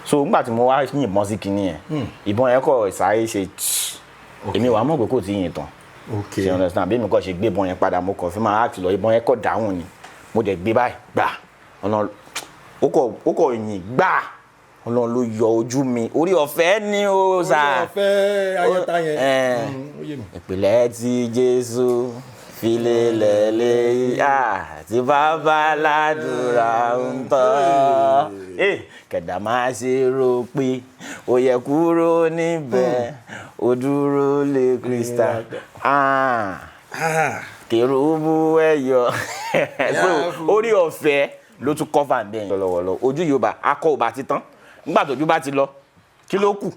so nígbà tí mo wá yìnbọn sí kinní yẹn ìbọn yẹn kọ̀ ìsáré ṣe èmi wàá mọ̀ pé kò tí yìn tán ṣe understand bí mi kọ́ ṣe gbé ìbọn yẹn padà mo kàn fi máa act lọ ìbọn yẹn kọ̀ dáhùn ni mo dẹ̀ gbé báyìí gbà ọ̀nà ó kọ̀ yìn gbà Ọlọ́run ló yọ ojú mi orí ọ̀fẹ́ ni ó sà orí ọ̀fẹ́ ayẹta yẹn ìpìlẹ̀ tí Jésù filẹ̀ lẹ́yìn tí bàbá ládùúrà ń tọ́ kẹ̀dá máa ṣe rò pé ó yẹ kúrò níbẹ̀ ó dúró lé Krista kérúbù ẹ̀yọ orí ọ̀fẹ́ ló tún cover bẹ́ẹ̀ lọ́wọ́lọ́wọ́ ojú Yorùbá akọ ò bá ti tán nígbà tójú bá ti lọ kí ló kù.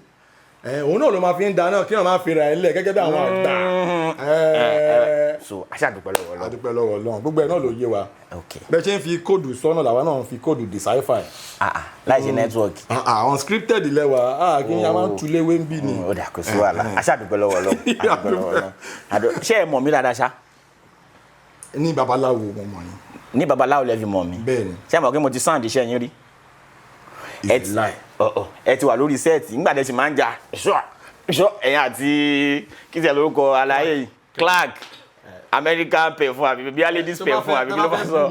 òun náà ló máa fi ń dáná kí wọn máa fi ra ẹ lẹ gẹ́gẹ́ bí àwọn àgbà. so aṣáàdúpẹ́ lọ́wọ́ Ọlọ́run. adúpẹ́ lọ́wọ́ Ọlọ́run gbogbo ẹ̀ náà ló yé wa. bẹ́ẹ̀ ṣe ń fi kóòdù sọ́nà làwa náà ń fi kóòdù decipher. láì ṣe nẹ́tíwọ̀kì. unscripted lẹ́wà kí ni a máa ń tulé wé ń bì ní. ó dà kó sí wàhálà aṣáàdúpẹ́ lọ́wọ́ Ọlọ́run. ṣé ẹ mọ̀ mí dáadáa ṣá. ní babaláwo mo mọ̀ yín. ní babaláwo lẹ fi mọ̀ mí. bẹ́ẹ̀ni. ṣé ẹ mọ̀ pé mo ti sound iṣẹ́ yín rí. ẹ ti wà lórí sẹ́ẹ̀tì nígbà tẹ́ ṣe máa ń jà ṣọ́ ẹ̀yìn àti kí ṣe lórúkọ aláyé yìí Clark American pay fún àbí bí ladies pay fún àbí kí ló bá sọ.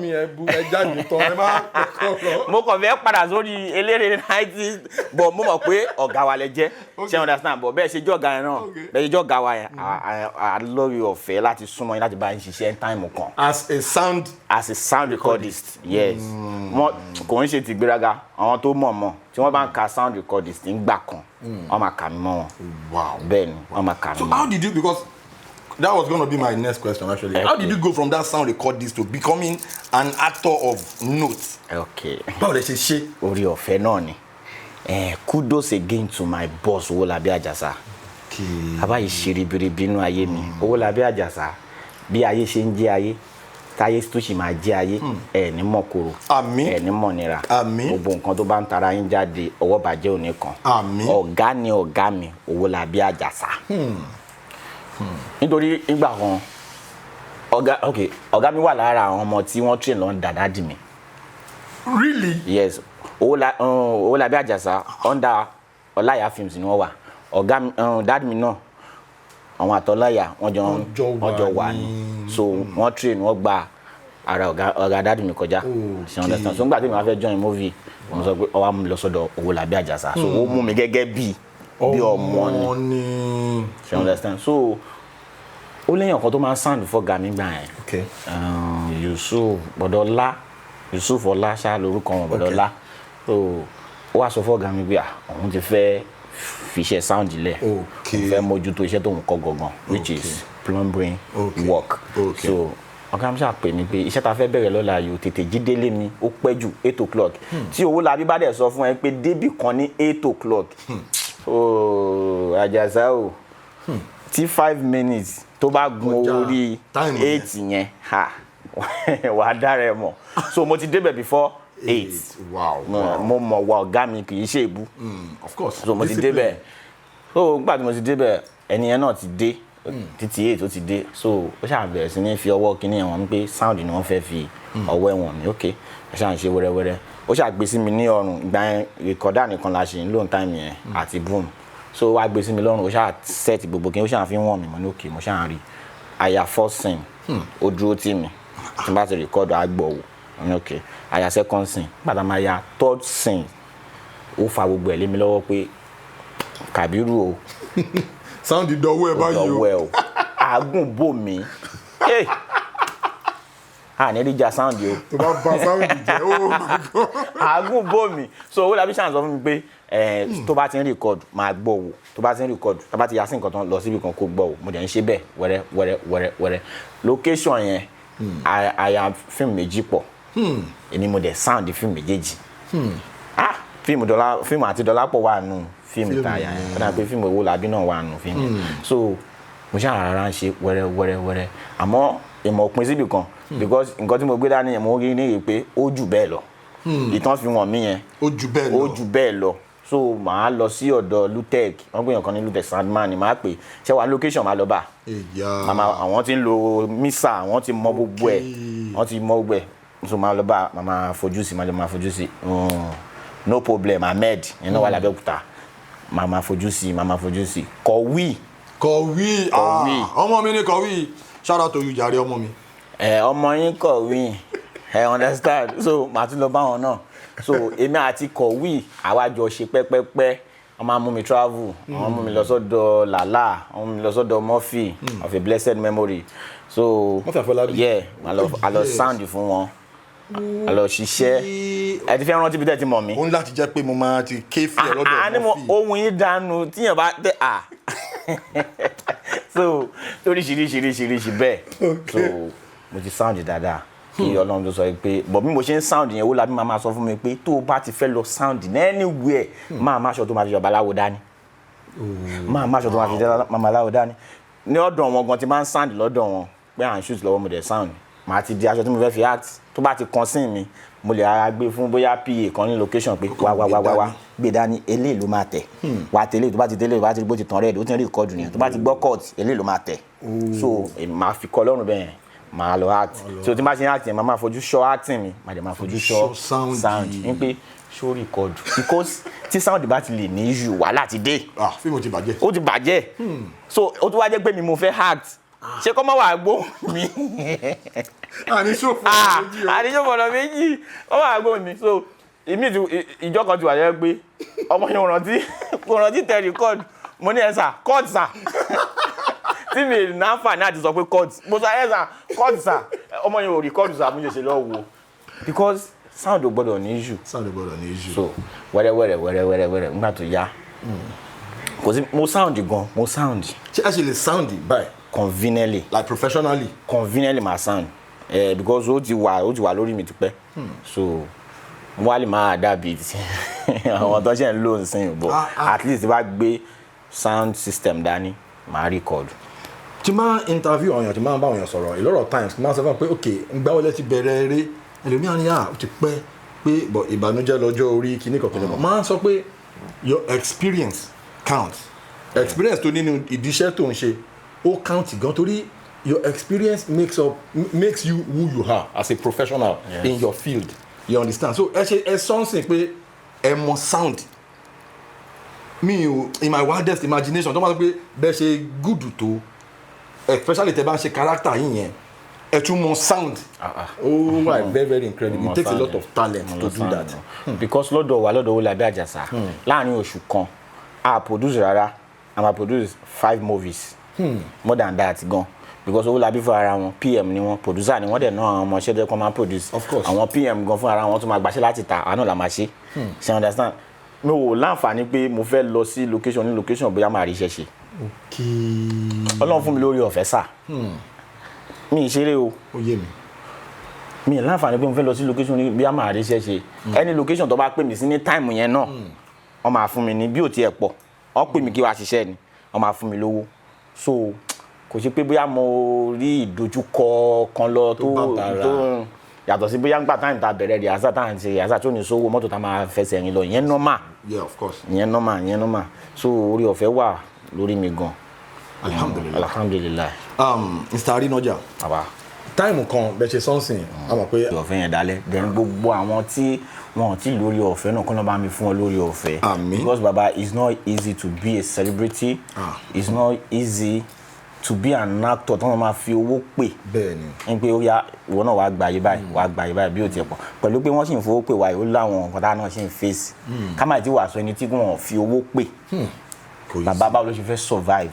mo kàn fẹ́ padà sórí eléré 90 bọ̀ mo mọ̀ pé ọ̀gá wa lẹ jẹ́ ṣé understand bọ̀ bẹ́ẹ̀ ṣe jọ́ ọ̀gá yẹn náà bẹ́ẹ̀ ṣe jọ́ ọ̀gá wa yẹn lórí ọ̀fẹ́ láti súnmọ́ yín láti bá yín ṣiṣẹ́ táìmù kan. as a sound recordist yes kò ń ṣe ti gbéraga àwọn tó mọ̀ tí wọ́n bá ń ka sound recordist nígbà kan wọ́n máa kà mí mọ́ wọn bẹ́ẹ̀ ni wọ́n máa kà mí mọ́. so how did you because that was going to be my next question actually. How did you go from that sound recordist to becoming an actor of note? Báwo lẹ ṣe ṣe? Orí ọ̀fẹ́ náà ni. Kudos again to my boss Owolabi Ajasa. Bàbá yìí ṣe ribiribi nínú ayé mi. Owolabi Ajasa bí ayé ṣe ń jẹ́ ayé táyé tó sì máa jẹ́ ayé ẹ̀ ní mọ̀kòrò ẹ̀ ní mọ̀nira gbogbo nǹkan tó bá ń tara yín jáde ọwọ́ bàjẹ́ òní kan ọ̀gá ni ọ̀gá mi Owolabi Ajasa. Nítorí ìgbà kan ọ̀gá mi wà lára àwọn ọmọ tí wọ́n train lọ dàdádì mi. Really? Yes. Owolabi Ajasa under Ọláyà films ni wọ́n wà. Ọ̀gá mi dad mi náà àwọn àtọ́láyà wọ́n jọ wà ní so wọ́n train wọ́n gba ara ọ̀gá dad mi kọjá. Ṣé understand? So nígbà tí mi wá fẹ́ join movie wọ́n sọ pé ó wá mú mi lọ sọ́dọ̀ Owolabi Ajasa. So ó mú mi gẹ́gẹ́ bí ọmọ ni. Ṣé understand? So ó léyàn kan tó máa ń sound fọ́gà mi gbà yẹn. Yusuf Ọlá ṣá lórúkọ wọn Bọ̀dọ̀lá. So ó wá sọ fọ́gà mi pé òun ti fẹ́ fi iṣẹ́ sound lẹ̀ òun fẹ́ mójútó iṣẹ́ tóun kọ́ gangan which is plumbing work. So ọ̀gá mi ṣàpè mí pé iṣẹ́ ta fẹ́ bẹ̀rẹ̀ lọ́la yìí tètè jí délé mi ó pẹ́ jù 8 o'clock tí Owolabi bá dẹ̀ sọ fún ẹ pé débì kan ní 8 o'clock. Ajasa o tí 5 minutes tó bá gun orí 8 yẹn wàá dára ẹ mọ̀ so mo ti débẹ̀ before 8. mo mọ̀ wà ọ̀gá mi kì í ṣe èbú of course so mo ti débẹ̀ so nígbà tí mo ti débẹ̀ ẹni yẹn náà ti dé títí 8 ó ti dé so ó ṣáà bẹ̀rẹ̀ sí ní fi ọwọ́ kíní ẹ̀wọ̀n pé sound ni wọ́n fẹ́ fi ọwọ́ ẹ̀wọ̀n mi ok ẹ ṣáà ń ṣe wẹ́rẹ́wẹ́rẹ́ ó ṣáà gbé sí mi ní ọrùn ìgbà yẹn rìkọ́dà nìkan la ṣe ń lóun táìmù yẹn àti boom so wá gbé sí mi lọ́rùn ó ṣáà set gbogbo kí ó ṣáà fi wọ̀n mi mọ́ ní òkè mo ṣáà rí àyà first scene ó dúró tì mí tí n bá ti rìkọ́dù àgbọ̀wò ní òkè àyà second scene gbàdá máa ya third scene ó fa gbogbo ẹ̀ lé mi lọ́wọ́ pé Kàbírù o sound ìdọ̀wọ́ ẹ báyìí o àágùn bò mí ní ríjà sound o. tó bá ba sound jẹ́ oh my god. àágùn bò mí so Owólabí ṣàn sọ fún mi pé tó bá ti ń record máa gbọ́ wò tó bá ti ń record tó bá ti yá sí nǹkan tán lọ síbi kan kó gbọ́ wò mo dẹ̀ ń ṣe bẹ́ẹ̀ wẹ́rẹ́ location yẹn àyà fíìmù méjì pọ̀ èmi mo dẹ̀ sound fíìmù méjèèjì fíìmù àti Dọlápọ̀ wà nù fíìmù tààyà yẹn kódà pé fíìmù Owólabí náà wà nù fíìmù yẹn so mo ṣáà rárá ń ṣe wẹ́rẹ́ àmọ́ ìmọ̀ òpin síbì kan because nǹkan tí mo gbé dání yẹn mo rí ní pé ó jù bẹ́ẹ̀ lọ ìtàn fi wọ̀n mí yẹn ó jù bẹ́ẹ̀ lọ so màá lọ sí ọ̀dọ̀ LUTEC wọ́n gbé yàn kan ní LUTEC Sandman ni màá pè ṣé wàá location máa lọ bá àwọn tí ń lo misa àwọn ti mọ gbogbo ẹ̀ so máa lọ bá máa fojú sí no problem Ahmed yẹn náà wà lábẹ́òkúta máa fojú sí kọ̀wé ọmọ mi ni kọ̀wé shout out to you jàre ọmọ mi. ọmọ yín kọ̀wé understand so màá tún lọ bá wọn náà so èmi àti kọ̀wé àwa jọ ṣe pẹ́pẹ́pẹ́ wọ́n máa mú mi travel wọ́n mú mi lọ sọ́dọ̀ Lala wọ́n mú mi lọ sọ́dọ̀ Murphy of a blessed memory so yeah a lọ sound fún wọn a lọ ṣiṣẹ́ ẹ ti fẹ́ rántí bí tẹ́ ti mọ̀ mí. ó ń láti jẹ́ pé mo máa ti ké fún ẹ lọ́dọ̀ Murphy. ohun yín dànù tíyàn bá tẹ so lóríṣiríṣi bẹ́ẹ̀ so mo ti sound dáadáa kí Ọlọ́run tó sọ pé bọ̀ bí mo ṣe ń sound yẹn Owólabí máa sọ fún mi pé tó o bá ti fẹ́ lọ sound anywhere máa máṣọ tó máa fi jọba aláwo dání máa aláwo dání ní ọ̀dọ̀ wọn gan ti máa ń sound lọ́dọ̀ wọn pé à ń shoot lọ́wọ́ mo dẹ̀ sound màá ti di aṣọ tí mo fẹ́ fi act tó bá ti kan sí mi mo lè ara gbé fún bóyá PA kan ní location pé wá gbé dání eléyìí ló máa tẹ̀ wá tẹ̀lé tó bá ti tẹ̀lé tó bá ti bó ti tàn rẹ̀ ó ti ń rí ìkọdù nìyẹn tó bá ti gbọ́ court eléyìí ló máa tẹ̀ so màá fi kọ́ lọ́rùn bẹ́ẹ̀ màá lọ act so tí n bá ṣe act yẹn màá máa fojú ṣọ́ acting mi màá dẹ̀ máa fojú ṣọ́ sound ní pé ṣó record because tí sound bá ti lè ní issue wàhálà ti dé fíìmù ti bàjẹ́ ó ti bàjẹ́ so ó tún wá jẹ́ pé mi mo fẹ́ act ṣé kọ́ mọ́ wà gbó mi àníṣòfò ọ̀nà méjì wọ́n wà gbó mi so ìjọ kan ti wà jẹ́ pé ọmọ yẹn kò rántí tẹ record mo ní ẹ sà court sà tí mi náfà náà ti sọ pé court mo sọ ẹ sà court sà ọmọ yẹn ò record sà mo ṣe lọ wo because sound ò gbọ́dọ̀ ní issue so wẹ́rẹ́ nígbà tó yá kò sí mo sound gan mo sound. ṣé ẹ ṣe lè sound báyìí. Conveniently my sound because ó ti wà lórí mi tipẹ́ so wọ́n lè máa dàbí àwọn tó ṣe ń lò ń sìn bọ̀ at least bá gbé sound system dání máa record. tí máa interview ọ̀yàn tí máa bá ọ̀yàn sọ̀rọ̀ a lot of times máa sọ fún pé ok ngbà wọlé ti bẹ̀rẹ̀ eré ẹlòmíràn ni ó ti pẹ́ pé ìbànújẹ́ lọ́jọ́ orí kìíní kankan lọ́mọ máa sọ pé your experience counts experience tó nínú ìdíṣẹ́ tó ń ṣe ó count gan torí your experience makes you who you are as a professional in your field you understand so ẹ sọ́nsìn pé ẹ mọ sound mi ò in my wildest imagination tó máa sọ pé bẹ́ẹ̀ ṣe good tó especially tẹ́ bá ń ṣe character yín yẹn ẹ tún mọ sound oh my very incredible it takes a lot of talent to do that. because lọ́dọ̀ Owólabí Àjàsà láàrin oṣù kan a produce rárá a máa produce 5 movies. More than that gan because Owólabí fún ara wọn PM ni wọn producer ni wọn dẹ̀ náà àwọn ọmọ ṣẹ́jẹ́ kan máa produce of course àwọn PM gan fún ara wọn tó máa gbàṣẹ́ láti ta àwọn náà la máa ṣe ṣe understand mi ò láǹfààní pé mo fẹ́ lọ sí location bóyá máa rí iṣẹ́ ṣe Ọlọ́run fún mi lórí ọ̀fẹ́ sà mi ì ṣeré o ó yé mi ì láǹfààní pé mo fẹ́ lọ sí location bóyá máa rí iṣẹ́ ṣe any location tó bá pè mí sí ní time yẹn náà wọ́n máa fún mi ní bí ò tiẹ̀ pọ̀ wọ́n pè mí kí wàá ṣiṣẹ́ ni wọ́n máa fún mi lówó so kò ṣe pé bóyá mo rí ìdojúkọ kan lọ tó yàtọ̀ sí bóyá nígbà táyìn ta bẹ̀rẹ̀ rìhásà táyìn ṣe rìhásà tó ní sówó mọ́tò tá máa fẹsẹ̀ rìn lọ ìyẹn normal of course ìyẹn normal so orí ọ̀fẹ́ wà lórí mi gan alhamdulillah. Mr. Arinaja táìmù kan bẹ́ẹ̀ ṣe sọ́nsìn a mọ̀ pé ọ̀fẹ́ yẹn dalẹ̀ then gbogbo àwọn tí wọn ti lórí ọ̀fẹ́ náà kọ́ ló bá mi fún ọ lórí ọ̀fẹ́ because baba it's not easy to be a celebrity it's not easy to be an actor tí wọ́n máa fi owó pè ní pé ó yá ìwọ náà wàá gbàyè báyìí bí ó ti pọ̀ pẹ̀lú pé wọ́n sì ń fowó pè wáyé ó láwọn nǹkan tá náà sì ń fèsì ká má ti wà sọ ẹni tí wọ́n fi owó pè bàbá báwo ló ṣe fẹ́ survive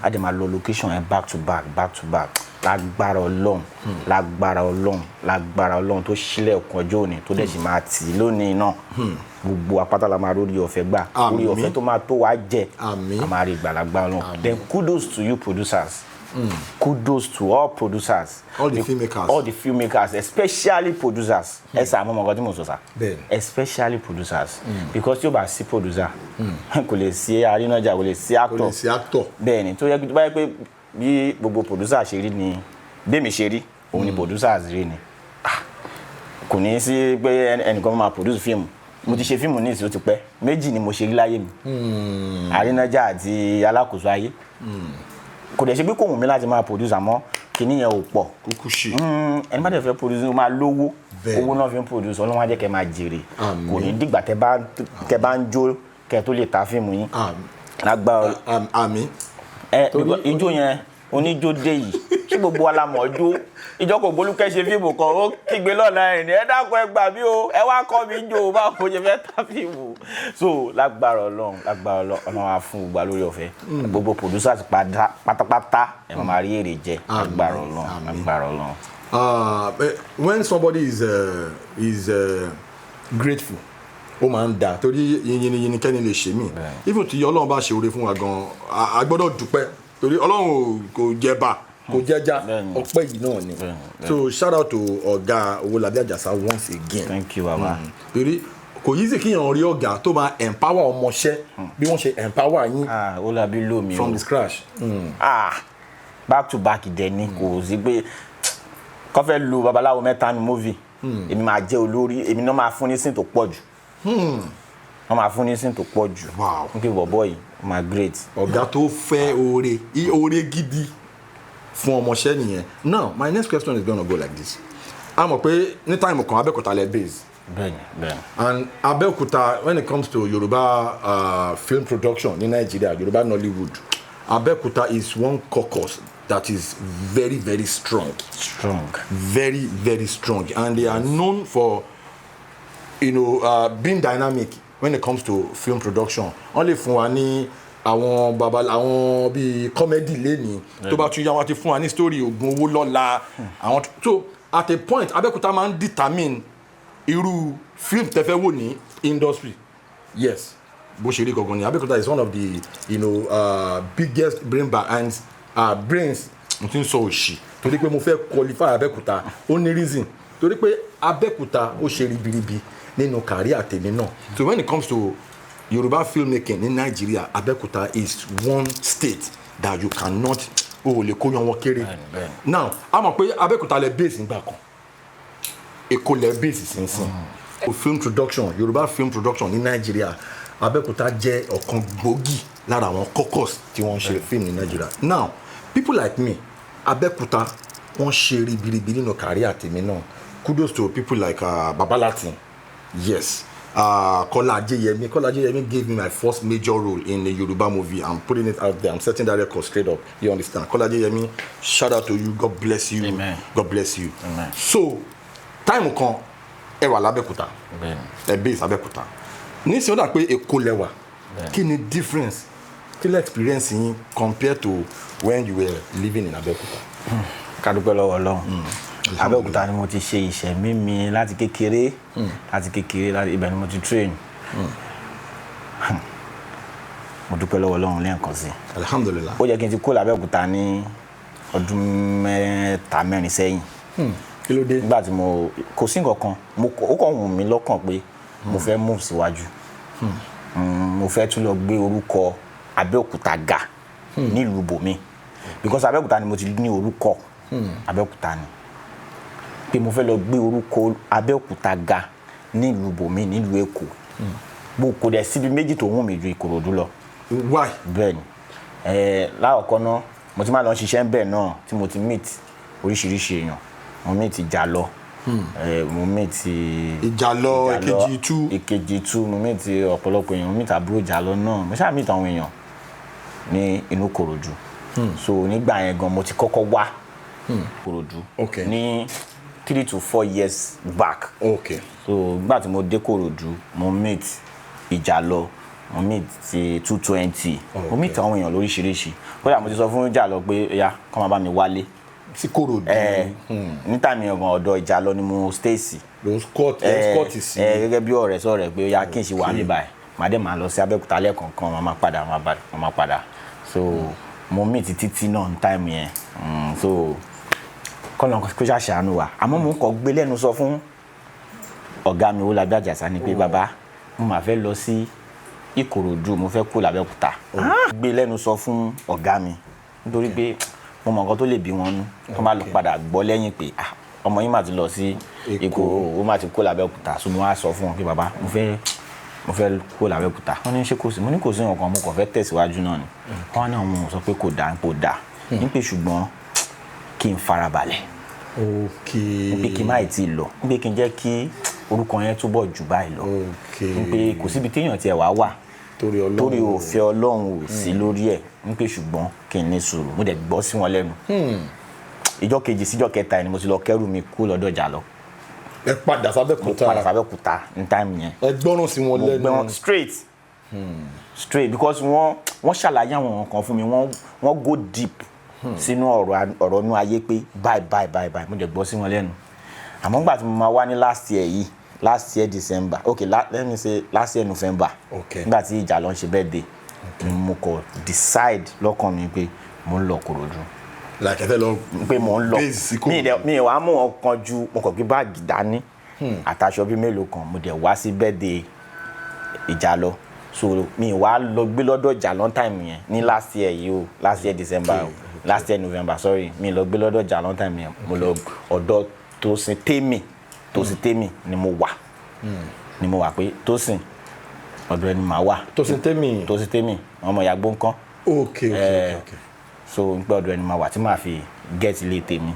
á dẹ̀ máa lọ location ẹ̀ back to back lágbára ọlọ́run tó sílẹ̀ ọkàn ọjọ́ òní tó dẹ̀ sì máa tì í lónìí náà gbogbo apáta la máa rórí ọ̀fẹ́ gbà orí ọ̀fẹ́ tó máa tó wá jẹ a máa rí ìgbàlagbà ọlọ́run. Then kudos to you producers. Kudos to all producers, all the filmmakers, especially producers. Esa mo nǹkan tí mo sọ sá. Especially producers, because tí o bá sí producer kò lè sí Arinaja, kò lè sí actor. Bẹ́ẹ̀ni tó yẹ pé bí gbogbo producer ṣe rí ni bẹ́ẹ̀mi ṣe rí òun ni producers rí ni. Kò ní sí pé ẹnìkan máa produce fíìmù. Mo ti ṣe fíìmù ní ìsìn ó ti pẹ́, méjì ni mo ṣe rí láyé mi. Arinaja àti Alákòóso Ayé. Kò dẹ̀ ṣe pé kò wù mí láti máa produce àmọ́ kìíní yẹn ò pọ̀. Kúkú ṣe. Ẹni bá dẹ̀ fẹ́ produce ó máa lówó. Owó náà fi ń produce Ọlọ́run á jẹ́ kẹ́ máa jèrè. Kò ní dìgbà tẹ́ bá ń jó kẹ́ tó lè ta fíìmù yín. Lágbára. Àmín. Ijó yẹn oníjó dé yìí ṣé gbogbo wa la mọ̀ jó ìjọ kò gbólúkẹ́ ṣe fíìmù kan ó kígbe lọ́nà ẹ̀rìn ẹ dákun ẹ gbà mí o ẹ wá kọ́ mi jó báwo kò ṣe fẹ́ ta fíìmù. So lágbára Ọlọ́run á fún gbogbo lórí ọ̀fẹ́ gbogbo producers pátápátá ẹ máa rí èrè jẹ lágbára Ọlọ́run. When somebody is grateful ó máa ń dà torí yìnyín kẹ́ni lè ṣe mí even tí Ọlọ́run bá ṣe oore fún wa gan a gbọ́dọ̀ dúpẹ́ torí Ọlọ́run kò jẹba kò jẹja ọpẹ́ yìí náà ni. So shout out to ọ̀gá Owólabí Àjàsá once again. Thank you baba. Torí kò yí sí kíyàn rí ọ̀gá tó máa empower ọmọọṣẹ́ bí wọ́n ṣe empower yín Owólabí lómi from the scratch. Back to back dẹ̀ ni kò sí pé kọ́ fẹ́ lu babaláwo mẹ́ta ní movie èmi máa jẹ́ olórí èmi náà máa fún ní sin tó pọ̀ jù. Wọ́n máa fún ní sin tó pọ̀ jù. Nígbà bọ̀bọ̀ yìí máa great. Ọ̀gá tó fẹ́ oore gidi fún ọmọọṣẹ́ nìyẹn. Now my next question is gonna go like this. A mọ̀ pé ní time kan Abẹ́òkúta lẹ base. Bẹ́ẹ̀ni. And Abẹ́òkúta when it comes to Yoruba film production ní Nigeria, Yoruba Nollywood, Abẹ́òkúta is one caucus that is very very strong. Very very strong, and they are known for being dynamic when it comes to film production. Only fún wa ní àwọn bíi comedy lẹ́ni tó bá tún yá wọn ti fún wa ní story Ògùn owó lọ́la àwọn so at a point Abẹ́òkúta máa ń determine irú film tẹ́fẹ́ wò ní industry. Yes, bó ṣe rí gangan ni Abẹ́òkúta is one of the biggest brains n ti ń sọ òṣì torí pé mo fẹ́ qualify Abẹ́òkúta ó ní reason torí pé Abẹ́òkúta ó ṣe ribiribi nínú career tèmi náà. So when it comes to Yoruba filmmaking in Nigeria, Abẹ́òkúta is one state that you cannot lè kó yan wọn kéré. Now a mọ̀ pé Abẹ́òkúta lẹ base nígbà kan Èkó lẹ base sínsìn. Film production, Yoruba film production ní Nigeria, Abẹ́òkúta jẹ́ ọ̀kan gbòógì lára àwọn caucus tí wọ́n ṣe film ní Nigeria. Now people like me, Abẹ́òkúta wọ́n ṣe ribiribi nínú career tèmi náà. Kudos to people like Baba Latin. Yes. Kola Ajeyemi gave me my first major role in a Yoruba movie. I'm putting it out there. I'm setting that record straight up. You understand? Kola Ajeyemi, shout out to you. God bless you. Amen. God bless you. Amen. So, time kan ẹ wà l'Abẹ́òkúta. Ẹ base Abẹ́òkúta. Nísìnyí ó dà pé Èkó lẹ wà. Kí ni difference? Kí lẹ experience yín compared to when you were living in Abẹ́òkúta? Ká dúpẹ́ lọ́wọ́ Ọlọ́run. Abẹ́òkúta ni mo ti ṣe ìṣẹ̀mí mi láti kékeré ibẹ̀ ni mo ti train. Mo dúpẹ́ lọ́wọ́ Ọlọ́run lẹ́ẹ̀kan sí. Alhamdulillah. Ó yẹ kí n ti kó l'Abẹ́òkúta ní ọdún mẹ́rin sẹ́yìn. Kí ló dé? Nígbà tí mo kò sí nǹkan kan ó kàn wù mí lọ́kàn pé mo fẹ́ move síwájú. Mo fẹ́ tún lọ gbé orúkọ Abẹ́òkúta ga nílùú bòmí because Abẹ́òkúta ni mo ti ní orúkọ Abẹ́òkúta ni pé mo fẹ́ lọ gbé orúkọ Abẹ́òkúta ga nílùú bòmí nílùú Èkó bó kò dẹ̀ síbi méjì tó wù mí ju Ìkòròdú lọ. Why? Bẹ́ẹ̀ni lákọ̀ọ́kọ́ náà mo ti máa lọ ṣiṣẹ́ ń bẹ̀ náà tí mo ti meet oríṣiríṣi èèyàn mo meet Ìjàlọ mo meet Ìjàlọ Èkejì tú mo meet ọ̀pọ̀lọpọ̀ èèyàn mo meet àbúrò Ìjàlọ náà mo ṣáà meet àwọn èèyàn ní inú Ìkòròdú so nígbà yẹn gan mo ti kọ́kọ́ wá Ìkòròdú ní 3 to 4 years back. Okay. So nígbà tí mo dé Ìkòròdú mo meet Ìjàlọ mo meet ti 220 mo meet àwọn èèyàn lóríṣiríṣi kódà mo ti sọ fún ìjà lọ pé ya kọ́ máa bá mi wálé sí Kòròdú ní tàmí ọ̀gàn ọ̀dọ̀ ìjà lọ ni mo stay sí ló scott sí gẹ́gẹ́ bí ọ̀rẹ́ sọ̀rọ̀ pé ya kí n ṣe wà mí báyìí màá dé máa lọ sí Abẹ́òkúta lẹ́ẹ̀kọ̀ọ̀kan máa padà so mo meet títí náà ní time yẹn so kọ́nà kó ṣàṣàánú wa àmọ́ mo kàn gbé lẹ́nu sọ fún ọ̀gá mi Owólabí Àjàsá ni pé bàbá mo máa fẹ́ lọ sí Ìkòròdú mo fẹ́ kó l'Abẹ́òkúta gbé lẹ́nu sọ fún ọ̀gá mi nítorí pé mo mọ̀ nǹkan tó lè bí wọn nú tó máa lọ padà gbọ́ lẹ́yìn pé ọmọ yín máa ti lọ sí Èkó ó máa ti kó l'Abẹ́òkúta so mo wá sọ fún wọn pé bàbá mo fẹ́ kó l'Abẹ́òkúta wọ́n ní ṣé kò sí mo ní kò sí nǹkan mo kàn fẹ́ tẹ̀síwájú náà ni wọ́n náà mo sọ pé kò dáa ní pé ṣùgbọ́n kí n farabalẹ̀ ní pé kí n má ì tí ì lọ ní pé kí n jẹ́ kí orúkọ yẹn túbọ̀ jù báyìí lọ ní pé kò síbi téèyàn tiẹ̀ wà torí òfin Ọlọ́run ò sí lórí ẹ̀ ní pé ṣùgbọ́n kí n ní sùúrù mo dẹ̀ gbọ́ sí wọn lẹ́nu ìjọ́ kejì síjọ́ kẹta ni mo ti lọ kẹ́rù mi kú lọ́dọ̀ ìjà lọ. ẹ padà sábẹ́kúta ní táìmù yẹn. ẹ gbọ́ràn sí wọn lẹ́nu. mo gbọ́n straight because wọ́n ṣàlàyé àwọn kan fún mi wọ́n go deep sínú ọ̀rọ̀ inú ayé pé bye mo dẹ̀ gbọ́ sí wọn lẹ́nu àmọ́ nígbà tí mo máa wá ní last year December let me say last year November nígbà tí ìjà lọ ń ṣe birthday mo kọ decide lọ́kàn mi pé mo ń lọ Kòròdú làkẹ́tẹ́ lọ pé mo ń lọ mi wàá mú ọkàn ju mo kàn gbé báàgì dání àtàṣọ bíi mélòó kan mo dẹ̀ wá sí birthday ìjà lọ so mi wàá lọ gbé lọ́dọ̀ ìjà long time yẹn ní last year December last year November sorry mi lọ gbé lọ́dọ̀ ìjà long time yẹn mo lọ ọ̀dọ̀ Tósìn Tèmi ni mo wà pé Tósìn ọ̀dọ̀ ẹni màá wà Tósìn Tèmi ọmọ ìyàgbó nǹkan so n pé ọ̀dọ̀ ẹni máa wà tí màá fi get ilé tèmi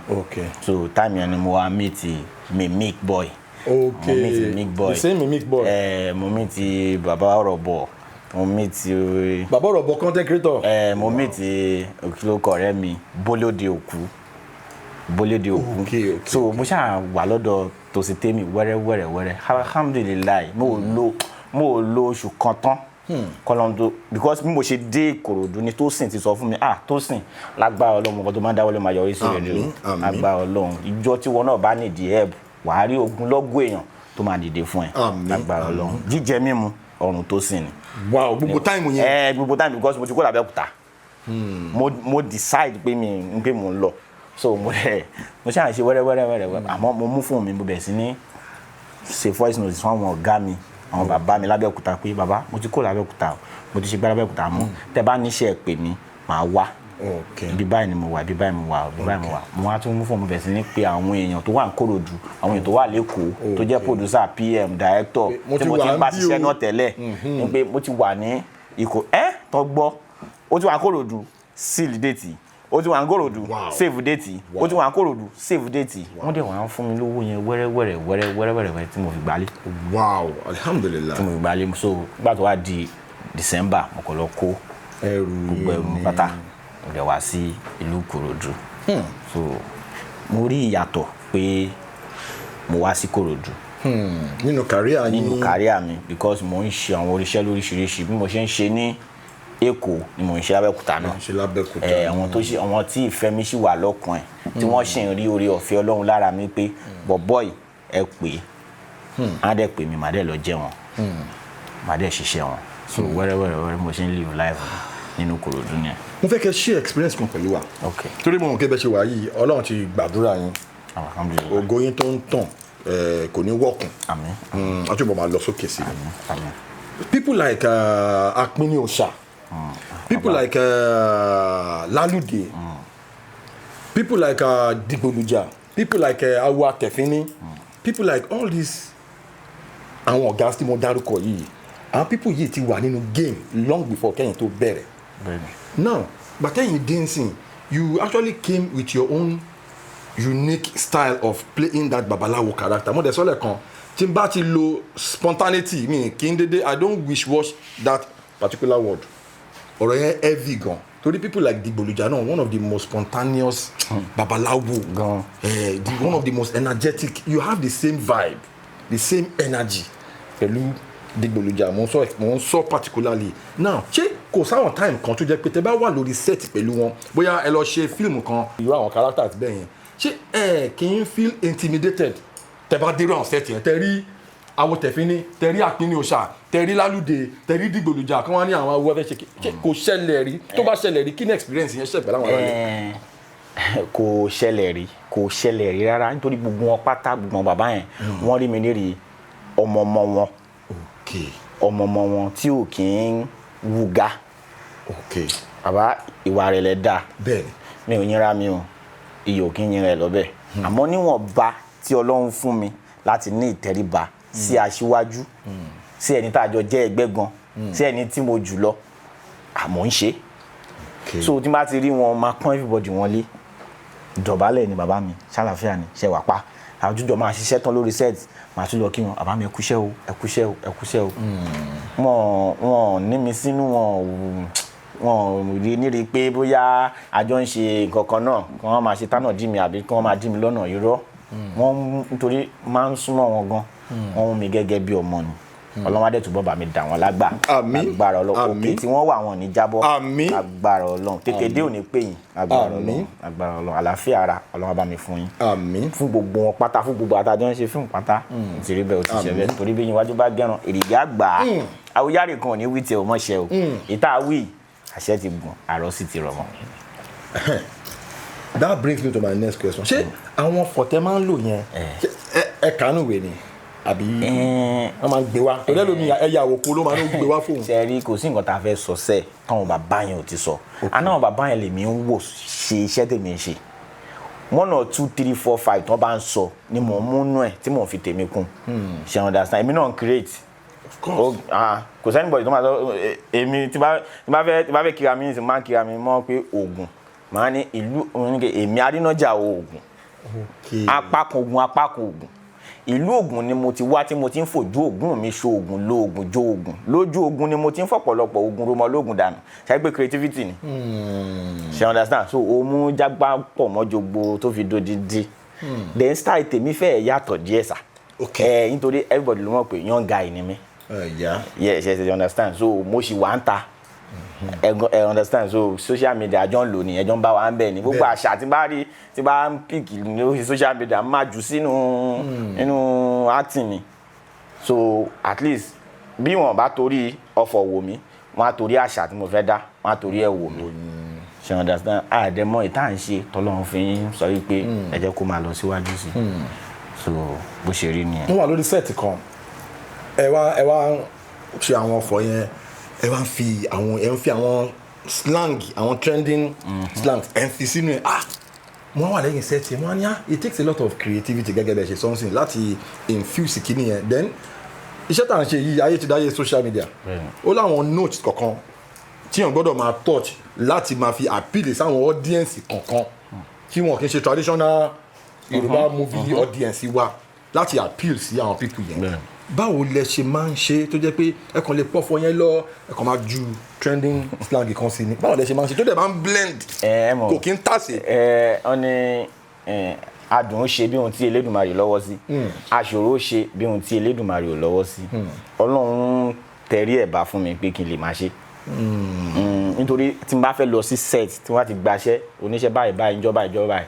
so time yẹn ni mo wá meet Mimic Boy the same Mimic Boy mo meet bàbá ọ̀rọ̀bọ̀ mo meet bàbá ọ̀rọ̀bọ̀ content creator mo meet òkìlókọ̀ ọ̀rẹ́ mi Bólódé Òkú so mo ṣáà wà lọ́dọ̀ Tósìn Tèmi wẹ́rẹ́ alhamdulilayi mo lo oṣù kan tán kọlọ́ndó because bí mo ṣe dé Ìkòròdú ni Tósìn ti sọ fún mi Tósìn lágbára Ọlọ́run nǹkan tó máa ń dáwọ́lé máa yọrí sí rẹ̀ lágbára Ọlọ́run ìjọ tí wọn náà bá nídìí help wàá rí ogunlọ́gọ̀ èèyàn tó máa dìde fún ẹ lágbára Ọlọ́run jíjẹ mímu ọrùn Tósìn ni. wow gbogbo táìmù yẹn. gbogbo táìmù because mo ti kó l'Abẹ́òkúta mo decide pé mo ń lọ so mo ṣáà ṣe wẹ́rẹ́ àmọ́ mo mú fún mi mo bẹ̀ sí ní ṣe voice note fún àwọn ọ̀gá mi àwọn bàbá mi l'Abẹ́òkúta pé bàbá mo ti kó l'Abẹ́òkúta mo ti ṣe gbá l'Abẹ́òkúta mọ́ tẹ́ bá níṣẹ́ pè mí màá wá ibi báyìí ni mo wà mo wá tún mú fún mi bẹ̀ sí ní pé àwọn èèyàn tó wà ní Kòròdú àwọn èèyàn tó wà l'Ékòó tó jẹ́ producer PM director tí mo ti ń bá ṣiṣẹ́ náà tẹ́lẹ̀ ní pé mo ti wà ní Ìkòròdú tó gbọ́ ó ti wà ní Kòròdú seal date ó ti wà ní Kòròdú save date ó ti wà ní Kòròdú save date wọ́n dẹ̀ wà ń fún mi lówó yẹn wẹ́rẹ́ tí mo fi gbálé. wow alhamdulilayi. tí mo fi gbálé so nígbà tó wá di December mo kàn lọ kó gbogbo ẹrù pátá mo dẹ̀ wá sí ìlú Kòròdú so mo rí ìyàtọ̀ pé mo wá sí Kòròdú. nínú kàríà mi because mo ń ṣe àwọn oríṣẹ́ lóríṣiríṣi bí mo ṣe ń ṣe ní Èkó ni mo ń ṣe l'Abẹ́òkúta náà àwọn tí ìfẹ́ mi sì wà lọ́kàn ẹ̀ tí wọ́n sì ń rí oore ọ̀fẹ́ Ọlọ́run lára mi pé bọ̀bọ́ì ẹ pè á dẹ̀ pè mí màá dẹ̀ lọ jẹ́ wọn màá dẹ̀ ṣiṣẹ́ wọn so wẹ́rẹ́ mo ṣe ń live life nínú Kòròdú ni. mo fẹ́ kẹ́ share experience kan pẹ̀lú wa torí mo mọ̀ kí ẹ bẹ́ ṣe wà yìí Ọlọ́run ti gbàdúrà yín ògo yín tó ń tàn kò ní wọ́kùn àtúbọ̀ máa lọ sókè sí i people like Apinni Òòṣà people like Lalude people like Digboluja people like Awo Akefini people like all these àwọn ọ̀gá tí mo dárúkọ yìí àwọn people yìí ti wà nínú game long before kẹ́yìn tó bẹ̀rẹ̀ now gbàtẹ́yìn dancing you actually came with your own unique style of playing that babalawo character mo dẹ̀ sọ́lẹ̀ kan tí n bá ti lo spontaneity mi kí n dédé I don't wish wash that particular word ọ̀rọ̀ yẹn heavy gan torí people like Digboluja náà one of the most spontaneous babalawo gan one of the most energetic you have the same vibe the same energy pẹ̀lú dìgbòlùjà mo ń sọ particularly now ṣé kò sáwọn time kan tó jẹ́ pé tẹ́ bá wà lórí set pẹ̀lú wọn bóyá ẹ lọ ṣe fíìmù kan irú àwọn characters bẹ́ẹ̀ yẹn ṣé ẹ kì í feel intimidated tẹ́ bá dérò àwọn set yẹn tẹ́ rí àwọn tẹ̀fínní tẹ́ rí àpínní òòṣà tẹ́ rí lálùdé tẹ́ rí dìgbòlùjà kí wọ́n ní àwọn awọ fẹ́ ṣe kò ṣẹlẹ̀ rí tó bá ṣẹlẹ̀ rí kí ni experience yẹn ṣẹ̀ pẹ̀lú àwọn ará yẹn. kò ṣẹlẹ̀ rí rárá nítorí gbogbo wọn pátá gbogbo wọn bàbá yẹn wọ́n rí mi lérí ọmọ wọn tí ò kí ń wúga bàbá ìwà rẹ̀ lẹ̀ dáa mi ò yínra mi o iyọ̀ ò kí ń yín rẹ̀ lọ́bẹ̀ àmọ́ níwọ̀nba tí Ọlọ́run fún mi láti ní ìtẹríba sí aṣíwájú sí ẹni tá a jọ jẹ́ ẹgbẹ́ gan sí ẹni tí mo jù lọ àmọ́ ń ṣe so tí n bá ti rí wọn máa pọ́n everybody wọn lé dọ̀bálẹ̀ ni bàbá mi ṣàlàfíà ni ṣe wà pa àjùjọ máa ṣiṣẹ́ tán lórí set máa tún lọ kí wọn bàbá mi ẹkúṣẹ́ o wọn ní mi sínú wọn rí nírí pé bóyá àjọ ń ṣe nǹkan kan náà kí wọ́n máa ṣe tánà dí mi àbí kí wọ́n máa dí mi lọ́nà irọ́ wọn nítorí máa ń súnmọ́ wọn gan wọn mú mi gẹ́gẹ́ bí ọmọ ni ọlọ́wádẹ́ túbọ̀ bá mi dà wọ́n lágbà agbára Ọlọ́run òkè tí wọ́n wà wọn ní jábọ́ agbára Ọlọ́run tètè dé òní pè yín agbára Ọlọ́run àlàáfíà ara Ọlọ́run bá mi fún yín fún gbogbo wọn pátá fún gbogbo àtàjọ ń ṣe fíìmù pátá ìtìrí bẹ́ẹ̀ ó ti ṣẹlẹ̀ torí bí iwájú bá gẹ̀ràn èrìgì àgbà Awùjáre kan ò ní wí tiẹ̀ ò mọ̀ṣẹ́ o ìta wí àṣẹ ti gùn àrọ́ sì ti rọ̀ mọ́. That brings me to my next question ṣé àwọn fọ̀tẹ́ máa ń lò yẹn ẹ kàánú wẹ̀ ni àbí wọ́n máa ń gbé wá torí ẹlòmíì ẹ̀yà òkú ló máa ń gbé wá fóun. ṣe rí kò sí nǹkan tá a fẹ́ sọ sẹ́ẹ̀ táwọn bàbá yẹn ò ti sọ àná àwọn bàbá yẹn lèmi ń wò ṣe iṣẹ́ tèmi ń ṣe 1 or 2 3 4 5 tí wọ́n bá ń sọ ni mò ń múnú ẹ̀ tí mò ń fi tèmi kún ṣe understand èmi náà ń create kò sẹ́ni bọ̀dì tó máa sọ èmi tí bá fẹ́ kíra mi ní máa kíra mi mọ́ pé Ògùn máa ní ìlú èmi Arínájà Ògùn apákan Ògùn ìlú Ògùn ni mo ti wá tí mo ti ń fojú Ògùn mi ṣo Ògùn lo Ògùn jó Ògùn lójú Ògùn ni mo ti ń fọ̀pọ̀lọpọ̀ Ògùn romọ lógùn dànù ṣe pé creativity ni ṣe understand so o mú jágbá pọ̀ mọ́ jogbo tó fi dodidi then style tèmi fẹ́ yàtọ̀ díẹ̀ sà nítorí everybody ló mọ̀ pé young guy ni mi yes you understand so mo ṣì wá ń ta ẹ understand so social media àjọ ń lò ní ẹjọ́ ń bá wa ń bẹ̀ ní gbogbo àṣà tí bá ń píkì lórí social media máa jù nínú acting ni so at least bí wọn bá torí ọ̀fọ̀ wò mí wọn á torí àṣà tí mo fẹ́ dá wọn á torí ẹ̀ wò mí ṣe understand àdèmọ ìta ń ṣe tọ́lọ́run fi ń sọ wípé ẹ jẹ́ kó máa lọ síwájú sí so bó ṣe rí nìyẹn. wọ́n wà lórí set kan ẹ wá ṣe àwọn ọ̀fọ̀ yẹn ẹ wá ń fi àwọn slang àwọn trending slangs ẹ ń fi sínú ẹ mo wà lẹ́yìn set yẹn wọ́n á ní it takes a lot of creativity gẹ́gẹ́ bẹ́ẹ̀ ṣe something láti infuse kìíní yẹn then iṣẹ́ tá à ń ṣe yìí ayé ti dáyé social media ó láwọn notes kọ̀ọ̀kan tí wọ́n gbọ́dọ̀ máa touch láti máa fi appeal sáwọn audience kọ̀ọ̀kan tí wọ́n kì í ṣe traditional Yorùbá movie audience wa láti appeal sí àwọn people yẹn báwo lẹ ṣe máa ń ṣe tó jẹ́ pé ẹ kàn lè pọ̀fọ̀ yẹn lọ ẹ kàn máa ju trending slang kan sí ni báwo lẹ ṣe máa ń ṣe tó dẹ̀ máa ń blend kò kí ń tàsé. wọ́n ní adùn ó ṣe bí ohun tí Elédùmarè lọ́wọ́ sí aṣòro ó ṣe bí ohun tí Elédùmarè ò lọ́wọ́ sí Ọlọ́run tẹ̀rí ẹ̀ bá fún mi pé kí n lè máa ṣe nítorí tí n bá fẹ́ lọ sí set tí wọ́n ti gbaṣẹ́ oníṣẹ́ báyìí ìjọba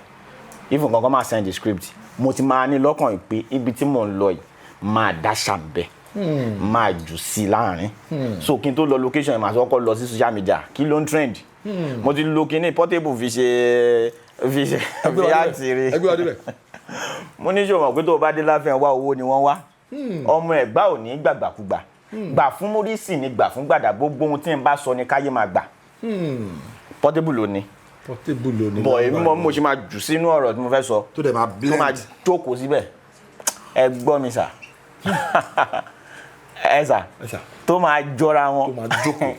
even kankan máa send the script mo ti máa ní lọ́kàn pé ibi tí mò ń lọ yìí máa dáṣà bẹ́ẹ̀ máa jù sí láàrin so kí n tó lọ location yìí máa sọ́kọ́ lọ sí social media kí ló ń trend mo ti lo kíní portable fi àtìrí mo ní ṣòwò pé tó o bá dé láfihàn wá owó ni wọ́n wá ọmọ ẹ̀gbá ò ní gbàgbàkúgbà gbà fún Mórísì ni gbà fún gbàdà gbogbo ohun tí n bá sọ ni káyé máa gbà portable ló ní bọ̀ èmi mo ṣe máa jù sínú ọ̀rọ̀ tí mo fẹ́ sọ tó dẹ̀ máa blend tó máa jókòó síbẹ̀ ẹ gbọ́ mi sà ẹ sà tó máa jọra wọn tó máa jókòó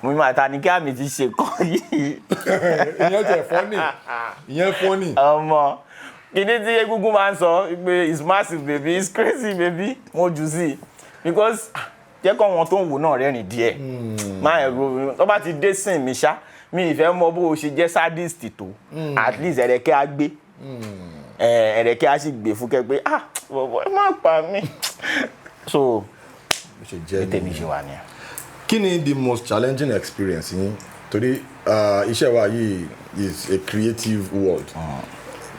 mo máa ta ní kí àmì ti ṣe kọ́ yìí. ìyẹn funny ọmọ kìíní tí egungun máa ń sọ pé it's massive baby it's crazy baby mo jù sí because jẹ́ kọ́ wọn tó ń wò náà rẹ́rìn díẹ̀ máa ẹ̀rọ tó bá ti dé sìn mi ṣá mi ìfẹ́ mọ bó o ṣe jẹ́ sadist tó at least ẹ̀rẹ̀kẹ́ á gbé ẹ̀rẹ̀kẹ́ á sì gbé fúnkẹ́ pé bọ̀bọ̀ ẹ má pa mí so tèmi ṣe wà ní. Kí ni the most challenging experience yín torí iṣẹ́ wa yìí is a creative world.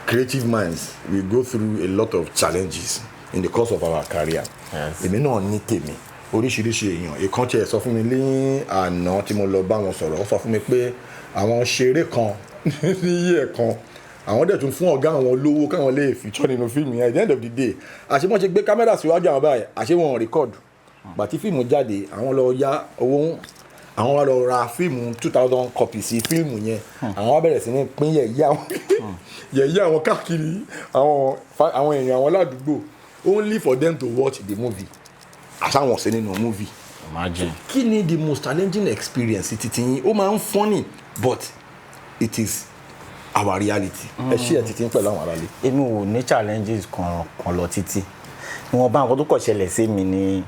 Creative minds we go through a lot of challenges in the course of our career. Èmi náà ní tèmi oríṣiríṣi èèyàn ìkan tiẹ̀ sọ fún mi ní àná tí mo lọ bá wọn sọ̀rọ̀ ó sọ fún mi pé àwọn ṣeré kan ní yẹ̀ kan àwọn dẹ̀ tún fún ọ̀gá àwọn lówó káwọn lè feature nínú fíìmù yẹn at the end of the day àṣé wọ́n ṣe gbé kámẹ́rà síwájú àwọn báyìí àṣé wọn record gbàtí fíìmù jáde àwọn lọ ya owó àwọn wá lọ ra fíìmù 2000 copies sí fíìmù yẹn àwọn wá bẹ̀rẹ̀ sí ní pín yẹ̀yẹ́ àwọn káàkiri àwọn èèyàn àwọn ládùúgbò only for them to watch the movie àtàwọn ṣe nínú movie. Imagine. Kí ni the most challenging experience títí yín ó máa ń funny but it is our reality. Ẹ ṣí ẹ títí pẹ̀lú àwọn aráalé. Èmi ò ní challenges kan lọ títí wọn bá nǹkan tó kọ̀ ṣẹlẹ̀ sí mi ní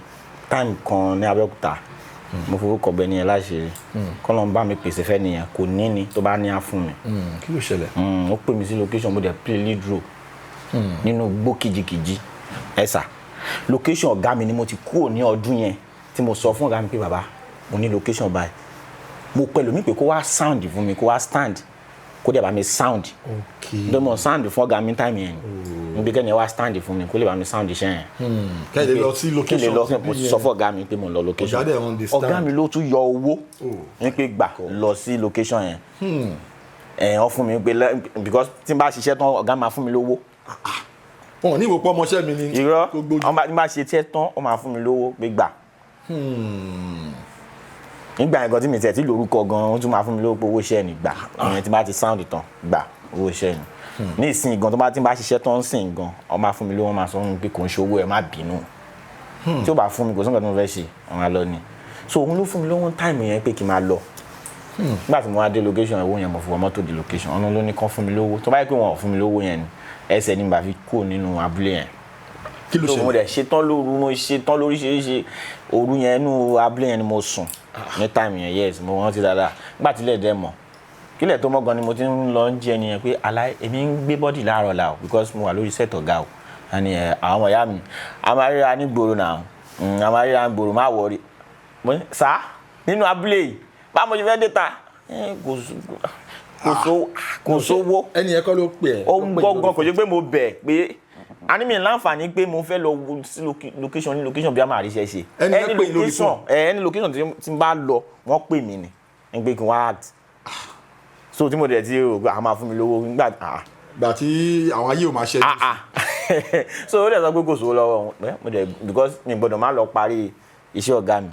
time kan ní Abẹ́òkúta mo forúkọ bẹ ní ẹ láṣẹ kọ́lọ́n bá mi pèsè fẹ́ nìyẹn kò ní ni tó bá ní á fún mi. Kí ló ṣẹlẹ̀? Ó pè mí sí location mo dẹ̀ play lead role nínú gbó kìjikìji ẹ̀sà location ọ̀gá mi ni mo ti kúrò ní ọdún yẹn tí mo sọ fún ọ̀gá mi pé bàbá mo ní location báyìí mo pẹ̀lú mi pé kó wá sound fún mi kó wá stand kó dẹ̀ bá mi sound ló mọ̀ sound fún ọ̀gá mi time yẹn níbi kẹ́ni ẹ wá stand fún mi kó lè bá mi sound iṣẹ́ yẹn. Kẹ́lẹ́ lọ sí location kí lè lọ mo sọ fún ọ̀gá mi pé mo lọ location ọ̀gá mi ló tún yọ owó ní pé gbà lọ sí location yẹn wọ́n fún mi pé because tí n bá ṣiṣẹ́ tán ọ̀gá máa fún mi lówó. Wọn ní ìwòpọ̀ ọmọọṣẹ́ mi ni. Irọ́ wọ́n bá ṣe tiẹ̀ tán ó máa fún mi lówó pé gbà. Nígbà yẹn gan tí mi tẹ̀ tí lórúkọ gan ó tún máa fún mi lówó pé owó iṣẹ́ ni gbà ìyẹn tí bá ti sound tán gbà owó iṣẹ́ ni. Ní ìsìn gan tó bá ti bá ṣiṣẹ́ tán sìn gan ó máa fún mi lówó máa sọ fún mi pé kò ń ṣe owó ẹ má bínú. Tí ó bá fún mi kò sí nǹkan tí mo fẹ́ ṣe àwọn máa lọ ni. So òun ló fún mi lówó time yẹn pé kí n máa lọ. Nígbà tí mo wá dé location owó yẹn mo fi wọ mọ́tò dé location ọ̀nà ló ní kán fún mi lówó tó bá yẹ pé wọn ò fún mi lówó yẹn ni ẹsẹ̀ ní bá fi kúrò nínú abúlé yẹn. Kí ló ṣe? Mo dẹ̀ ṣetán lóru mo ṣetán lóríṣiríṣi òru yẹn nínú abúlé yẹn ni mo sùn ní time yẹn yes mo rántí dáadáa nígbà tí ilẹ̀ dẹ̀ mọ̀ kílẹ̀ tó mọ́ gan ni mo ti ń lọ ń jẹ nìyẹn pé èmi ń gbé bọ́dì láàárọ̀ la o because mo wà lórí set ọ̀gá o àní àwọn ọmọ ìyá mi a máa ríra ní gbòòrò náà a máa ríra ní gbòòrò má wọrí sá nínú abúlé yìí báwo mo ṣe fẹ́ dé ta kò sówó. Ẹni yẹn kọ́ ló pè ẹ́. Ó ń gbọ́ngàn kò ṣe pé mo bẹ̀ pé a ní mi láǹfààní pé mo fẹ́ lọ sí location ní location bí a máa rí iṣẹ́ ṣe. Ẹni location tí n bá lọ wọ́n pè mí ni n pé kí n wá act. So tí mo dẹ̀ ti rò pé a máa fún mi lówó nígbà. Gbà tí àwọn ayé ò máa ṣe. So ó dẹ̀ sọ pé kò sówó lọ́wọ́ mo dẹ̀ because mi gbọ́dọ̀ má lọ parí iṣẹ́ ọ̀gá mi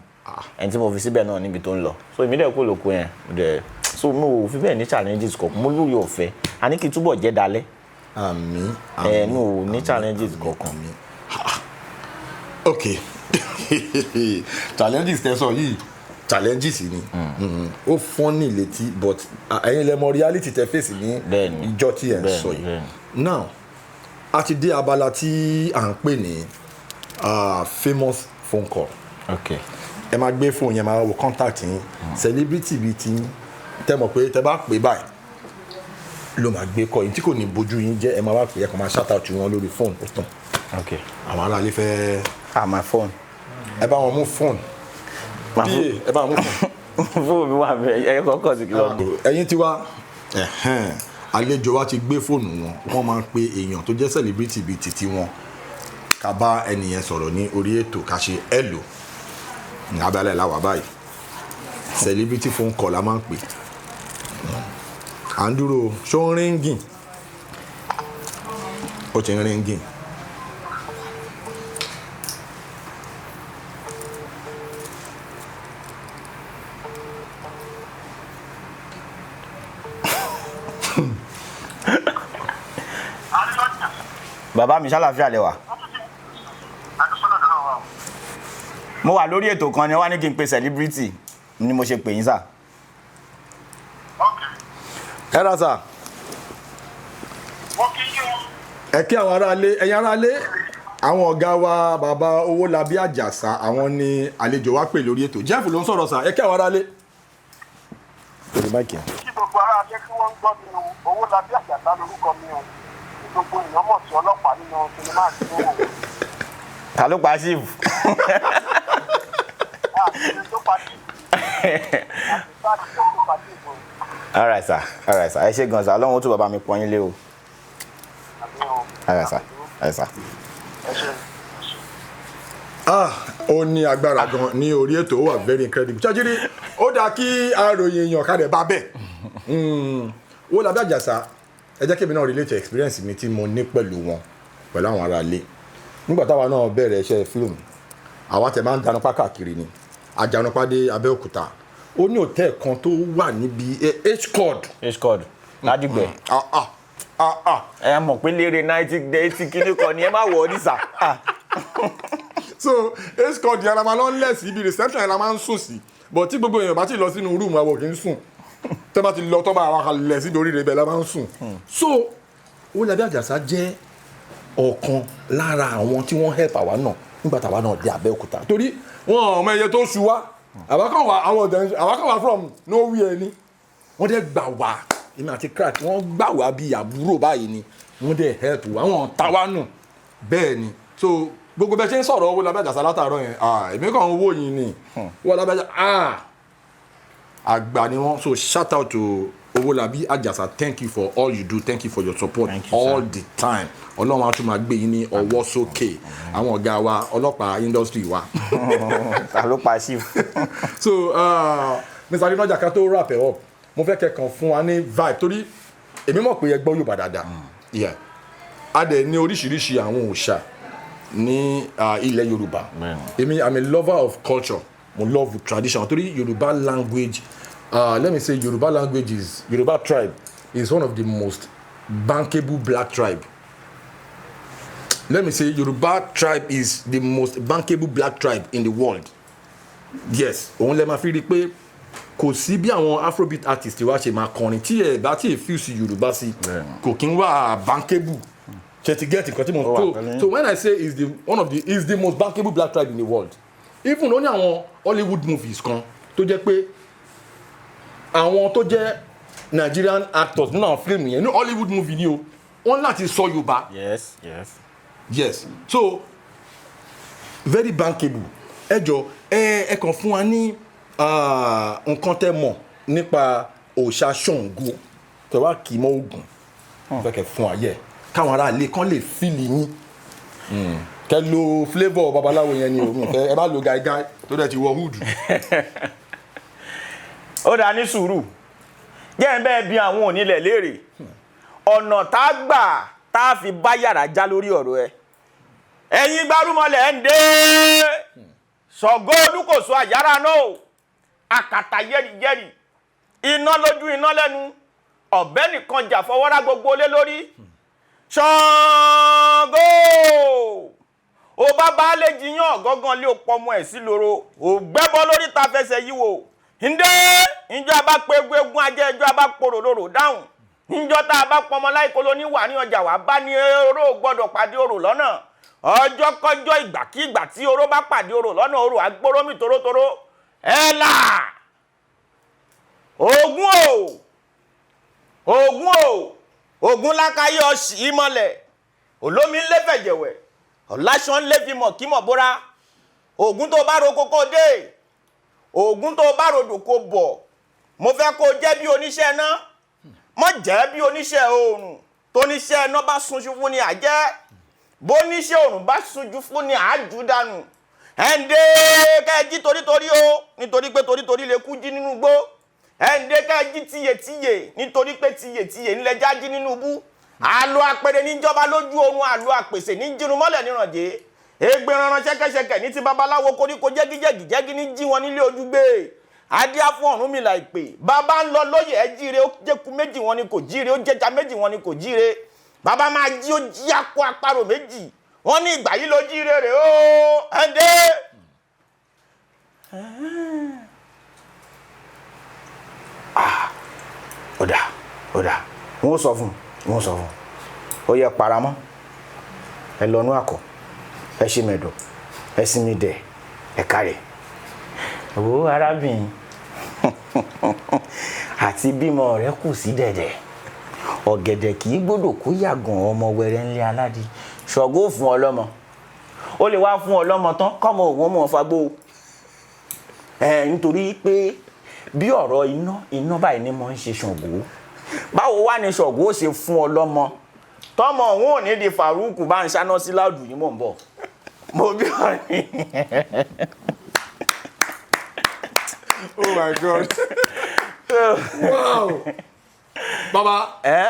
ẹni tí mo fi síbẹ̀ náà níbi tó ń lọ so èmi dẹ̀ kó lóko yẹn mo dẹ̀ so mo ò fi bẹ́ẹ̀ ní challenges kankan mo lóye ọ̀fẹ́ a ní kí n túbọ̀ jẹ́ dalẹ̀. Àmín. No ní challenges kankan mi. Okay. Challenges tẹ́sán yìí challenges ni ó funny létí but ẹ̀yin lẹ mọ̀ reality tẹ́ face ní ìjọ tí ẹ̀ ń sọ yìí. Now a ti dé abala tí à ń pè ní famous phone call. Okay. Ẹ máa gbé fóònù yẹn máa wo contact yín celebrity bíi ti tẹ́ mọ̀ pé tẹ́ bá pè báyìí ló máa gbé kọ́ yín tí kò ní bójú yín jẹ́ ẹ máa wá pè é kó máa shout out wọn lórí fóònù ó tán. Okay. Àwọn aráalé fẹ́. My phone. Ẹ bá wọn mú fóònù. Ẹ bá wọn mú fóònù. Fóònù mi wà bẹ́ẹ̀ ẹ kọ́kọ́ sí kìlọ̀ gbé. Ẹ̀yin tí wá àlejò wa ti gbé fóònù wọn wọ́n máa ń pe èèyàn tó jẹ́ celebrity bíi titi wọn ká bá ẹnìyẹn sọ̀rọ̀ ní orí ètò ká ṣe hello ní abẹ́lẹ̀ láwà báyìí celebrity phone call la máa ń pè à ń dúró ṣó ń ríngìn ó ti ń ríngìn Bàbá mi ṣàlàáfíà lẹ́wà. Mo wà lórí ètò kan ni wọ́n ní kí n pe celebrity ni mo ṣe pè yín sà. Ẹ rà sà. Ẹ kí àwọn aráalé ẹ̀yin aráalé àwọn ọ̀gá wa bàbá Owólabí Àjàsà àwọn ni àlejò wa pè lórí ètò Jeff ló ń sọ̀rọ̀ sà ẹ kí àwọn aráalé. Kí gbogbo aráalé kí wọ́n ń gbọ́ mi o Owólabí Àjàsà lórúkọ mi o gbogbo èèyàn mọ̀ sí ọlọ́pàá nínú sinimá àti owó. Ta ló pa chief? All right sir, ẹ ṣé gan sir, Ọlọ́run ó tún bàbá mi pọ́n yín lé o. All right sir. Ó ní agbára gan ní orí ètò, ó wà very incredible. Ṣájírí ó dáa kí aròyìn èèyàn ká dẹ̀ bá bẹ́ẹ̀. Owólabí Àjàsá, ẹ jẹ́ kí èmi náà relate experience mi tí mo ní pẹ̀lú wọn, pẹ̀lú àwọn ará ilé. Nígbà táwa náà bẹ̀rẹ̀ iṣẹ́ fíìmù, àwa tẹ̀ máa ń danupá káàkiri ni. Àjànupá dé Abẹ́òkúta. Ó ní hòtẹ́ẹ̀lì kan tó wà níbi H-Code ládìgbẹ́. Ẹ mọ̀ pé lérè 90 kíní kan ni ẹ má wọ̀ ọ́ nísà. So H-Code yẹn la máa lọ lẹ̀ sí ibi reception yẹn la máa ń sùn sí, but tí gbogbo èèyàn bá ti lọ sínú rúùmù àwọn kì í sùn, tẹ́ bá ti lọ tọ́ bá àwọn kan lẹ̀ síbi orí rẹ̀ bẹ́ẹ̀ la máa ń sùn. So Owólabí Àjàsá jẹ́ ọ̀kan lára àwọn tí wọ́n help àwa náà nígbà táwa náà dé Abẹ́òkúta, torí wọn ọmọ ẹyẹ tó ṣu wá, àwa kan wá from nowhere ni, wọ́n dẹ̀ gbà wá, èmi àti crack wọ́n gbà wá bí àbúrò báyìí ni, wọ́n dẹ̀ help wá, wọ́n tàwa nù bẹ́ẹ̀ ni. So gbogbo bẹ́ẹ̀ ṣe ń sọ̀rọ̀ Owólabí Àjàsá látàárọ̀ yẹn, èmi kàn ń wò yín ni, Owólabí Àjàsá àgbà ni wọ́n. So shout out to Owólabí Àjàsá, thank you for all you do, thank you for your support all the time. Ọlọ́run á tún máa gbé yín ní ọwọ́ sókè, àwọn ọ̀gá wa ọlọ́pàá industry wa. Ọlọ́pàá chief. So Mr. Arinaja, ká tó wrap it up, mo fẹ́ kẹ́kàn fún wa ní vibe, torí èmi mọ̀ pé ẹ gbọ́ Yorùbá dáadáa. A dẹ̀ ní oríṣiríṣi àwọn òòṣà ní ilẹ̀ Yorùbá. Èmi I'm a lover of culture, mo love tradition, torí Yorùbá language, let me say Yoruba tribe is one of the most bankable black tribe. Let me say Yoruba tribe is the most bankable black tribe in the world. Yes, òun lè máa fi rí pé kò sí bí àwọn Afrobeat artist wa ṣe máa kọrin tí ẹ bá tí ì feel sí Yorùbá sí, kò kí ń wà bankable. Ṣé ti get nǹkan tí mo so when I say is the most bankable black tribe in the world, even ó ní àwọn Hollywood movies kan tó jẹ́ pé àwọn tó jẹ́ Nigerian actors nínú àwọn fíìmù yẹn ní Hollywood movie ni o, wọ́n láti sọ Yorùbá. Yes, so very bankable. Ẹ jọ̀ọ́ ẹ kàn fún wa ní nǹkan tẹ́ mọ̀ nípa òòṣà Ṣàngó tẹ́ wá kì í mọ́ Ògún, fẹ́ kẹ́ fún wa yẹ káwọn ará ilé kan lè fíìlì yín, kẹ́ lo flavour babaláwo yẹn ni o, ẹ má lo gaigai tó dẹ̀ ti wọ húdù. Ó dá ní sùúrù jẹ́ ń bẹ́ẹ̀ bí àwọn onílẹ̀ léèrè ọ̀nà tá a gbà tá a fi bá yàrá já lórí ọ̀rọ̀ ẹ. Ẹ̀yin gbárùmọ̀lẹ̀ ń dé Ṣàngó olúkòso àyàrá náà, àkàtà yẹ́rìyẹ́rì, iná lójú iná lẹ́nu, ọ̀bẹ nìkan jà fọwọ́rá gbogbo lé lórí. Ṣàngó ó bá baálé jiyàn ọ̀gángan lé ọmọ ẹ̀ sí lóró, ò gbẹ́bọ lórí ta fẹsẹ̀ yíwò. Ǹdé ìjọ abá pé egun ajẹ́ ìjọ abá pòrò lóró dáhùn, ìjọ tá a bá pọmọ láìkolo ní wà ní ọjà wà bá ní oró gbọ́dọ̀ pàdé orò lọ́nà. Ọjọ́ kọjọ́ ìgbàkígbà tí oró bá pàdé orò lọ́nà, orò agbórómì torótoró. Ẹ là Ògún lákàyè ọ̀sì ìmọ̀lẹ̀, olómi ń lé fẹ̀jẹ̀wẹ̀, ọ̀làṣọ́ ń lé fi mọ̀ kí mọ̀ bóra. Ògún tó bá ro kókó dé, Ògún tó bá rodò kó bọ̀, mo fẹ́ kó jẹ́ bí oníṣẹ́ iná, mọ́ jẹ́ bí oníṣẹ́ oòrùn. Tó níṣẹ́ iná bá sunjú fún ni àjẹ́, bó níṣẹ́ oòrùn bá sunjú fún ni àájú dànù. Ẹ̀ǹdẹ́ kẹ́ẹ̀jí torítorí o, nítorí pé torítorí lè kú jí nínú igbó. Ẹ̀ǹdẹ́ kẹ́ẹ̀jí tiyètiyè, nítorí pé tiyètiyè ńlẹ̀ jájí nínú ibú. Àlọ́ apẹ̀rẹ̀ níjọba lójú oorun, àlọ́ àpèsè ní jírun mọ́lẹ̀ nírànjẹ́. Ègbè ránran ṣẹ́kẹ́ṣẹkẹ̀ ní ti babaláwo koríko jẹ́gíjẹ́gì ní jí wọn nílé ojúgbé. Adíá fún Ọ̀rúnmìlà ìpè, bàbá ń lọ lóyè ẹ jíire, ó jẹ́kú méjì wọn ni kò jíire, ó jẹja méjì wọn ni kò jíire. Bàbá máa jí ó jí akọ àparò méjì, wọ́n ní ìgbà yìí ló jíire rẹ̀ ó. Ẹ̀ǹdẹ́ ó dà wọ́n sọ fún ó yẹ paramọ́ ẹ lọ́nú àkọ́ ẹ ṣe mẹ́dọ̀ ẹ sì mi dẹ̀ ẹ kárẹ̀. Wo arábìnrin àti bímọ rẹ kù sí dẹ̀dẹ̀, ọ̀gẹ̀dẹ̀ kì í gbọ́dọ̀ kó yàgàn ọmọ wẹrẹ ńlẹ̀ aládìí. Ṣàngó fún ọlọ́mọ, ó lè wá fún ọlọ́mọ tán kọ́mọ òun mọ̀ fagbó. nítorí pé bí ọ̀rọ̀ iná báyìí ni mo ń ṣe Ṣàngó báwo wá ní Ṣàngó ó ṣe fún ọ lọ́mọ tọ́mọ òun ò ní di Faruku bá ń ṣáná sí láàdù yìí mò ń bọ̀ mo bí ọ̀rìn. Oh my God. Wow. Baba,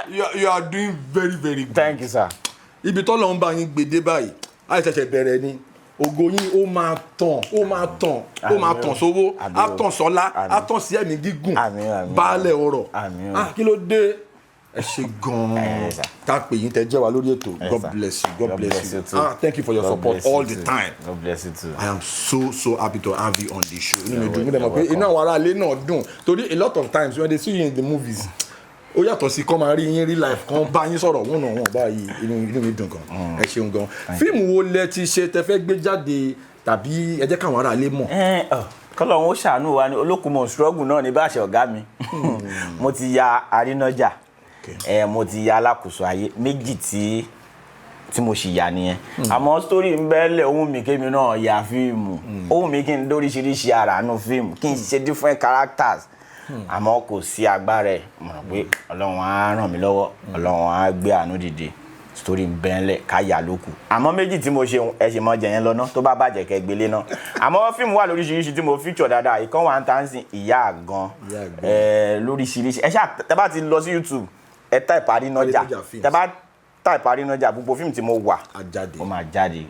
you are doing very, very good. Thank you, sir. Ibi tọ́lọ̀ ń bá yín gbèdé báyìí, àìṣẹ̀ṣẹ̀ bẹ̀rẹ̀ ni. Ògo yín ó máa tàn sówó, á tàn sọ́lá, á tàn sí ẹ̀mí gígùn, baálẹ̀ ọrọ̀. Kí ló dé? Ẹ ṣé gan-an. Ká pè yín tẹ́ jẹ́ wa lórí ètò. God bless you. God bless you. Thank you for your support all the time. God bless you too. I am so happy to have you on the show. Inú àwọn ará ilé náà dùn torí a lot of times when they see you in the movies, ó yàtọ̀ sí kọ́ máa rí yín real life kan bá yín sọ̀rọ̀ wọ́n náà wọ́n báyìí inú mi dùn gan. Ẹ ṣeun gan. Fíìmù wo lẹ ti ṣe tẹ fẹ́ gbé jáde tàbí ẹ jẹ́ káwọn ará ilé mọ̀? Kọ́lọ́run ó ṣàánú wa ní olókùnmọ̀ struggle náà ní báṣẹ ọ̀gá mi. Mo ti ya Arinaja, mo ti ya Alákòóso Ayé, méjì tí mo sì yà nìyẹn. Àmọ́ story ń bẹ́ẹ̀lẹ̀ ohun mi kémi náà ya fíìmù. Ohun mi kí n dóríṣiríṣi ara nù fíìmù, kí n ṣe different characters. Àmọ́ kò sí agbára ẹ̀ mo rò pé Ọlọ́run á ràn mí lọ́wọ́, Ọlọ́run á gbé àánú dìde, story ń bẹ́ẹ̀lẹ̀ ká yà lókù. Àmọ́ méjì tí mo ṣe ẹ ṣe mọ́ jẹ yẹn lọ́nà tó bá bàjẹ́ kẹ́ gbélé náà. Àmọ́ fíìmù wà lóríṣiríṣi tí mo feature dáadáa, ìkan wà ń tà ń sìn ìyá àgan lóríṣiríṣi. Ẹ ṣáà tẹ́ bá ti lọ sí YouTube ẹ type Arinaja, tẹ́ bá type Arinaja gbogbo fíìmù tí mo wà ó máa jáde.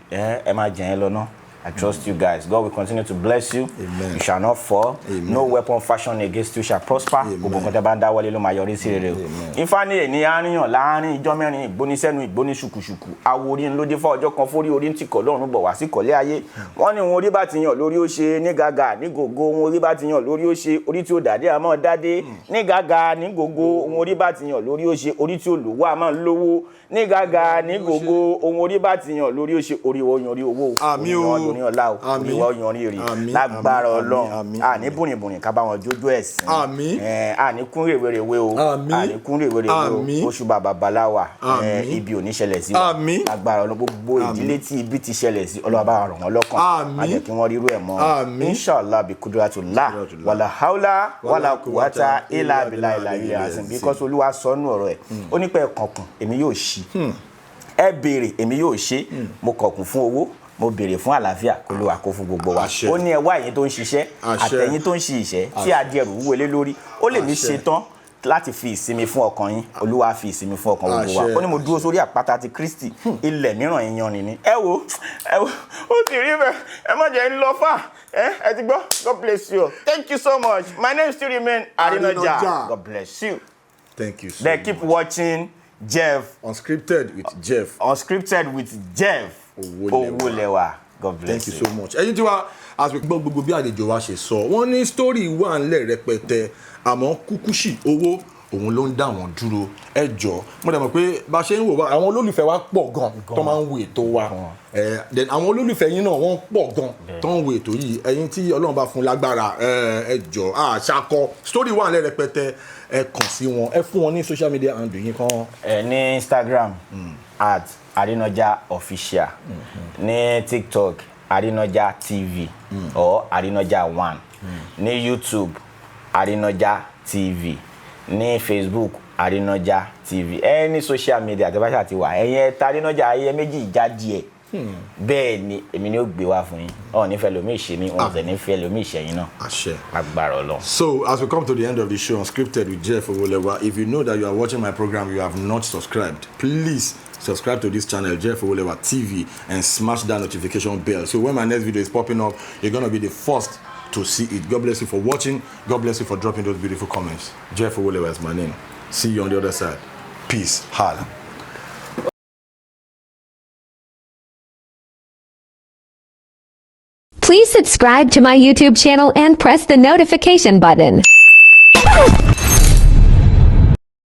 Ẹ máa jẹ yẹn lọ́nà. I trust you guys. God will continue to bless you. Amen. You shall not fall. Amen. No weapon fashioned against you shall prosper. Gbogbo nǹkan tẹ́ bá ń dáwọ́lé ló máa yọrí sí rere o. Ifá ní èní àríyàn láàrin ìjọ mẹ́rin ìgbónisẹ́nu ìgbóni ṣùkùṣùkù. Àwòrí ń lóde fún ọjọ́ kan fórí orí ń tìkọ̀ lọ́run bọ̀ wá sí kọ̀lé ayé. Wọ́n ní òun orí bá ti yàn lórí ó ṣe ní gàgà ní gògó, òun orí bá ti yàn lórí ó ṣe orí tí ó dàdé àmọ́ dádé ní gàgà ní gògó, òun orí bá ti yàn lórí ó ṣe orí tí ó lówó àmọ́ lówó ní gàgà ní gògó, òun orí bá ti yàn lórí ó ṣe orí wo yan orí owó. Àmín o. Orí ọlá o. Ìwọ yanrí rí lágbára Ọlọ́run àní bùnìbùnì ká bá wọn jójó ẹ̀sìn àní kún rèwerèwe o àní kún rèwerèwe o oṣù bàbá baláwa ibi ò ní ṣẹlẹ̀ sí wa lágbára Ọlọ́run gbogbo ìdílé tí ibi ti ṣẹlẹ̀ sí Ọlọ́run bá ràn wọ́n lọ́kàn má jẹ́ kí wọ́n rírú ẹ̀ mọ́ inshallah bí kudratullah wàlà haúlá wàlà kùwátà ilà abilà ilà ilẹ̀ àsìn because Olúwa sọnù ọ̀rọ̀ ẹ̀ ó ní pé ẹ̀kọ̀ọ̀kan èmi yóò ṣí ẹ béèrè èmi yóò ṣe mo kọ̀kùn fún owó mo béèrè fún àlàáfíà kó ló wà kó fún gbogbo wa ó ní ẹwà ẹ̀yin tó ń ṣiṣẹ́ àtẹ̀yin tó ń ṣe iṣẹ́ tí adìẹrù wúwelé lórí ó lè ní ṣetán láti fi ìsinmi fún ọkàn yín Olúwa fi ìsinmi fún ọkàn gbogbo wa ó ní mo dúró sórí àpáta ti Kristi ilẹ̀ mìíràn ìyanrìn ni ẹ wo ó ti rí bẹ́ẹ̀ ẹ má jẹ́ ń lọ fà ẹ ti gbọ́ God bless you thank you so much my name still remain Arinaja God bless you. Thank you so much. Then keep watching Jeff Unscripted with Jeff Owolewa. God bless you. Thank you so much. Ẹ̀yin tí wá as we gbogbo bí àlejò wa ṣe sọ wọ́n ní story wà ńlẹ̀ rẹpẹtẹ àmọ́ kúkúṣì owó òun ló ń dá wọn dúró ẹ jọ mo dẹ̀ mọ̀ pé bá ṣe ń wò wá àwọn olólùfẹ́ wa pọ̀ gan tó máa ń wo ètò wa then àwọn olólùfẹ́ yín náà wọ́n pọ̀ gan tó ń wo ètò yìí ẹ̀yin tí Ọlọ́run bá fún lágbára ẹ jọ àṣàkọ story wà ńlẹ̀ rẹpẹtẹ ẹ kàn sí wọn ẹ fún wọn ní social media handle yín kan. ní Instagram at Arinaja official ní TikTok Arinaja TV or Arinaja 1 ní YouTube Arinaja TV ní Facebook Arinaja TV any social media tẹ́ bá ṣá ti wà ẹ̀yin ta Arinaja ayé méjì jáde ẹ̀ bẹ́ẹ̀ ni èmi ni ó gbé wá fún yín ọ̀ nífẹ̀ẹ́ lómi ìṣe mi ọ̀ tẹ̀ nífẹ̀ẹ́ lómi ìṣẹ̀yìn náà àṣẹ agbára Ọlọ́run. So as we come to the end of the show Unscripted with Jeff Owolewa, if you know that you are watching my program you have not subscribed, please subscribe to this channel Jeff Owolewa TV and smash that notification bell so when my next video is popping up you're gonna be the first to see it. God bless you for watching. God bless you for dropping those beautiful comments. Jeff Owolewa is my name. See you on the other side. Peace. Holla. Please subscribe to my YouTube channel and press the notification button.